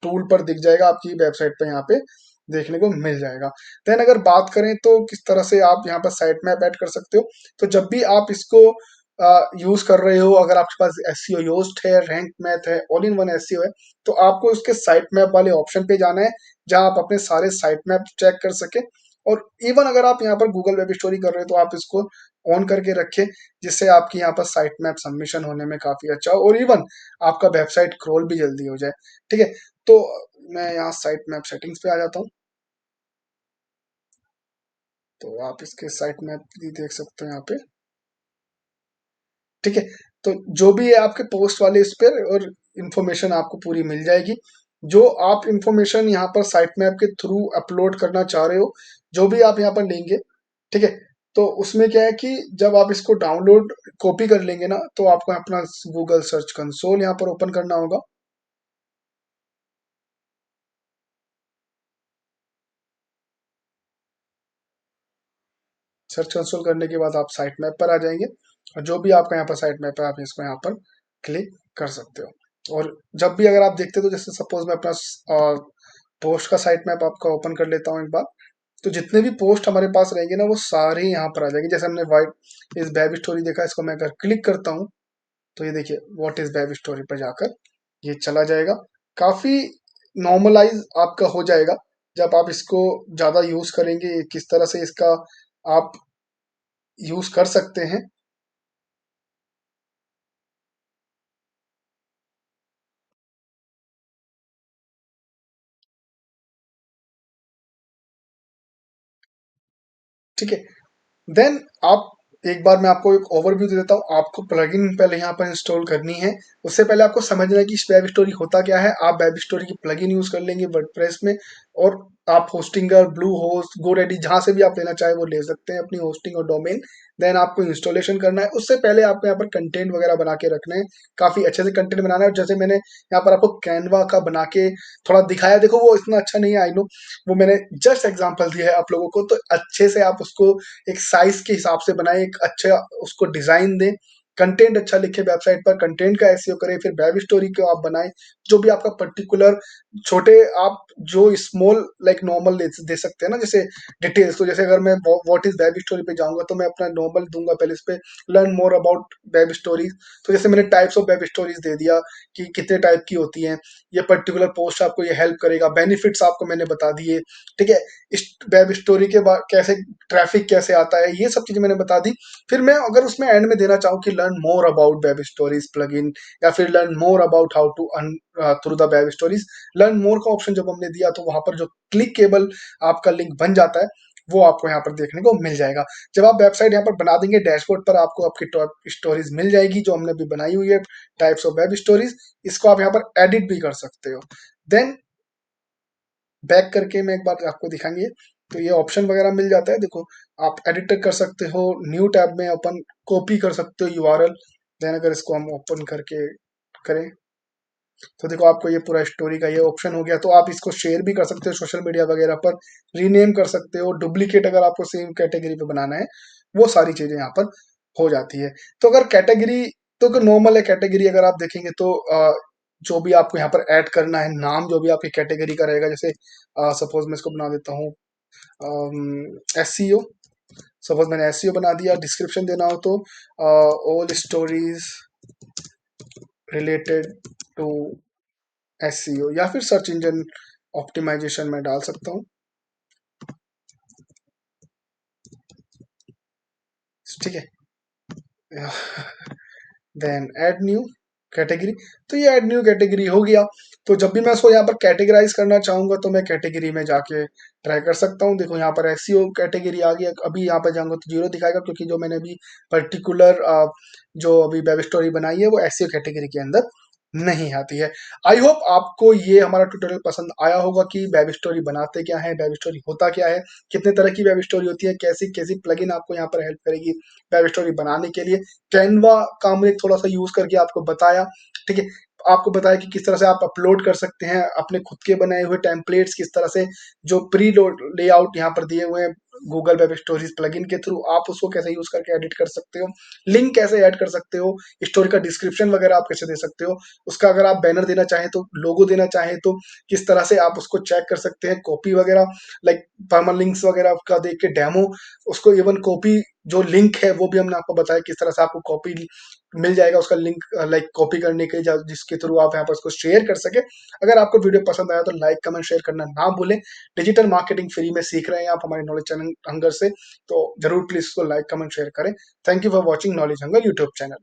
[SPEAKER 1] टूल पर दिख जाएगा, आपकी वेबसाइट पे यहाँ पे देखने को मिल जाएगा। देन अगर बात करें तो किस तरह से आप यहाँ पर साइट मैप ऐड कर सकते हो, तो जब भी आप इसको यूज कर रहे हो, अगर आपके पास एसईओ योस्ट है, रैंक मैथ है, ऑल इन वन एसईओ है, तो आपको उसके साइट मैप वाले ऑप्शन पे जाना है, जहां आप अपने सारे साइट मैप चेक कर सके। और इवन अगर आप यहाँ पर गूगल वेब स्टोरी कर रहे हो तो आप इसको ऑन करके रखें, जिससे आपकी यहाँ पर साइट मैप सबमिशन होने में काफी अच्छा हो, और इवन आपका वेबसाइट क्रॉल भी जल्दी हो जाए। ठीक है। तो मैं यहाँ साइट मैप सेटिंग्स पे आ जाता हूँ, तो आप इसके साइट मैप भी देख सकते हो यहाँ पे। ठीक है। तो जो भी है आपके पोस्ट वाले इस पर, और इंफॉर्मेशन आपको पूरी मिल जाएगी, जो आप इंफॉर्मेशन यहाँ पर साइट मैप के थ्रू अपलोड करना चाह रहे हो, जो भी आप यहाँ पर लेंगे। ठीक है। तो उसमें क्या है कि जब आप इसको डाउनलोड कॉपी कर लेंगे ना, तो आपको अपना गूगल सर्च कंसोल यहाँ पर ओपन करना होगा। सर्च कंसोल करने के बाद आप साइट मैप पर आ जाएंगे, और जो भी आपका यहाँ पर साइट मैप है आप इसको यहाँ पर क्लिक कर सकते हो। और जब भी अगर आप देखते हो, तो जैसे सपोज मैं अपना पोस्ट का साइट मैप आपका ओपन कर लेता हूँ एक बार, तो जितने भी पोस्ट हमारे पास रहेंगे ना वो सारे यहाँ पर आ जाएंगे। जैसे हमने वाइट इस वेब स्टोरी देखा, इसको मैं अगर क्लिक करता हूँ तो ये देखिए व्हाट इज वेब स्टोरी पर जाकर ये चला जाएगा। काफी नॉर्मलाइज आपका हो जाएगा जब आप इसको ज्यादा यूज करेंगे, किस तरह से इसका आप यूज कर सकते हैं। ठीक है। देन आप एक बार मैं आपको एक ओवरव्यू दे देता हूँ, आपको प्लगइन पहले यहाँ पर इंस्टॉल करनी है। उससे पहले आपको समझना है कि वेब स्टोरी होता क्या है। आप वेब स्टोरी की प्लगइन यूज कर लेंगे वर्डप्रेस में, और आप होस्टिंगर, ब्लू होस्ट, गोरेडी, जहां से भी आप लेना चाहे वो ले सकते हैं अपनी होस्टिंग और डोमेन। देन आपको इंस्टॉलेशन करना है, उससे पहले आपको यहाँ पर कंटेंट वगैरह बना के रखना है, काफी अच्छे से कंटेंट बनाना है। जैसे मैंने यहाँ पर आपको कैनवा का बना के थोड़ा दिखाया, देखो वो इतना अच्छा नहीं है, आई नो, वो मैंने जस्ट एग्जांपल दिया है आप लोगों को। तो अच्छे से आप उसको एक साइज के हिसाब से बनाए, एक अच्छा उसको डिजाइन दें, कंटेंट अच्छा लिखे वेबसाइट पर, कंटेंट का एसईओ करें, फिर वेब स्टोरी को आप बनाएं, जो भी आपका पर्टिकुलर छोटे आप जो स्मॉल लाइक नॉर्मल दे सकते हैं ना, जैसे डिटेल्स। तो जैसे अगर मैं व्हाट इज वेब स्टोरी पे जाऊंगा तो मैं अपना नॉर्मल दूंगा पहले इस पे, learn more about web stories. तो जैसे मैंने types of web stories they दिया कि कितने टाइप की होती हैं, ये पर्टिकुलर पोस्ट आपको ये हेल्प करेगा, बेनिफिट्स आपको मैंने बता दिए। ठीक है। इस वेब स्टोरी के बाद कैसे ट्रैफिक कैसे आता है, ये सब चीजें मैंने बता दी। फिर मैं अगर उसमें एंड में देना चाहूँ कि learn more about web stories plugin, या फिर learn more about how to earn through the web stories, learn more का ऑप्शन जब हमने दिया तो वहां पर जो क्लिकेबल आपका लिंक बन जाता है वो आपको यहाँ पर देखने को मिल जाएगा। जब आप वेबसाइट यहाँ पर बना देंगे, डैशबोर्ड पर आपको आपकी टॉप स्टोरीज मिल जाएगी जो हमने अभी बनाई हुई है, टाइप्स ऑफ वेब स्टोरीज। इसको आप यहाँ पर एडिट भी कर सकते हो। देन बैक करके मैं एक बार आपको दिखाएंगे, तो ये ऑप्शन वगैरह मिल जाता है, देखो आप एडिट कर सकते हो, न्यू टैब में अपन कॉपी कर सकते हो यूआरएल। देन अगर इसको हम ओपन करके करें, तो देखो आपको ये पूरा स्टोरी का ये ऑप्शन हो गया। तो आप इसको शेयर भी कर सकते हो सोशल मीडिया वगैरह पर, रीनेम कर सकते हो, डुप्लीकेट अगर आपको सेम कैटेगरी पे बनाना है, वो सारी चीजें यहाँ पर हो जाती है। तो अगर कैटेगरी, तो नॉर्मल है कैटेगरी, अगर आप देखेंगे तो जो भी आपको यहाँ पर ऐड करना है नाम, जो भी आपकी कैटेगरी का रहेगा, जैसे सपोज मैं इसको बना देता हूँ एससीओ। सपोज मैंने एससीओ बना दिया। डिस्क्रिप्शन देना हो तो all stories related to SEO, या फिर सर्च इंजन ऑप्टिमाइजेशन में डाल सकता हूँ। ठीक है। देन ऐड न्यू कैटेगरी, तो ये ऐड न्यू कैटेगरी हो गया। तो जब भी मैं इसको यहाँ पर कैटेगराइज करना चाहूंगा तो मैं कैटेगरी में जाके ट्राई कर सकता हूँ। देखो यहाँ पर एसईओ कैटेगरी आ गया। अभी यहाँ पर जाऊंगा तो जीरो दिखाएगा, क्योंकि जो मैंने अभी पर्टिकुलर जो अभी वेब स्टोरी बनाई है वो एसईओ कैटेगरी के अंदर नहीं आती है। आई होप आपको ये हमारा ट्यूटोरियल पसंद आया होगा कि वेब स्टोरी बनाते क्या है, वेब स्टोरी होता क्या है, कितने तरह की वेब स्टोरी होती है, कैसी कैसी प्लगइन आपको यहाँ पर हेल्प करेगी वेब स्टोरी बनाने के लिए। कैनवा का हमने थोड़ा सा यूज करके आपको बताया, ठीक है। आपको बताया कि किस तरह से आप अपलोड कर सकते हैं अपने खुद के बनाए हुए टेम्पलेट्स, किस तरह से जो प्री लेआउट यहाँ पर दिए हुए हैं गूगल वेब स्टोरीज प्लगइन के थ्रू, आप उसको कैसे यूज करके एडिट कर सकते हो, लिंक कैसे ऐड कर सकते हो, स्टोरी का डिस्क्रिप्शन वगैरह आप कैसे दे सकते हो, उसका अगर आप बैनर देना चाहें तो, लोगो देना चाहें तो किस तरह से आप उसको चेक कर सकते हैं, कॉपी वगैरह लाइक परमालिंक्स वगैरह का देख के डेमो, उसको इवन कॉपी जो लिंक है वो भी हमने आपको बताया किस तरह से आपको कॉपी मिल जाएगा उसका लिंक, लाइक कॉपी करने के जिसके थ्रू आप यहाँ पर उसको शेयर कर सके। अगर आपको वीडियो पसंद आया तो लाइक कमेंट शेयर करना ना भूलें। डिजिटल मार्केटिंग फ्री में सीख रहे हैं आप हमारे नॉलेज चैनल हंगर से, तो जरूर प्लीज उसको लाइक कमेंट शेयर करें। Thank you for watching knowledge hunger YouTube channel.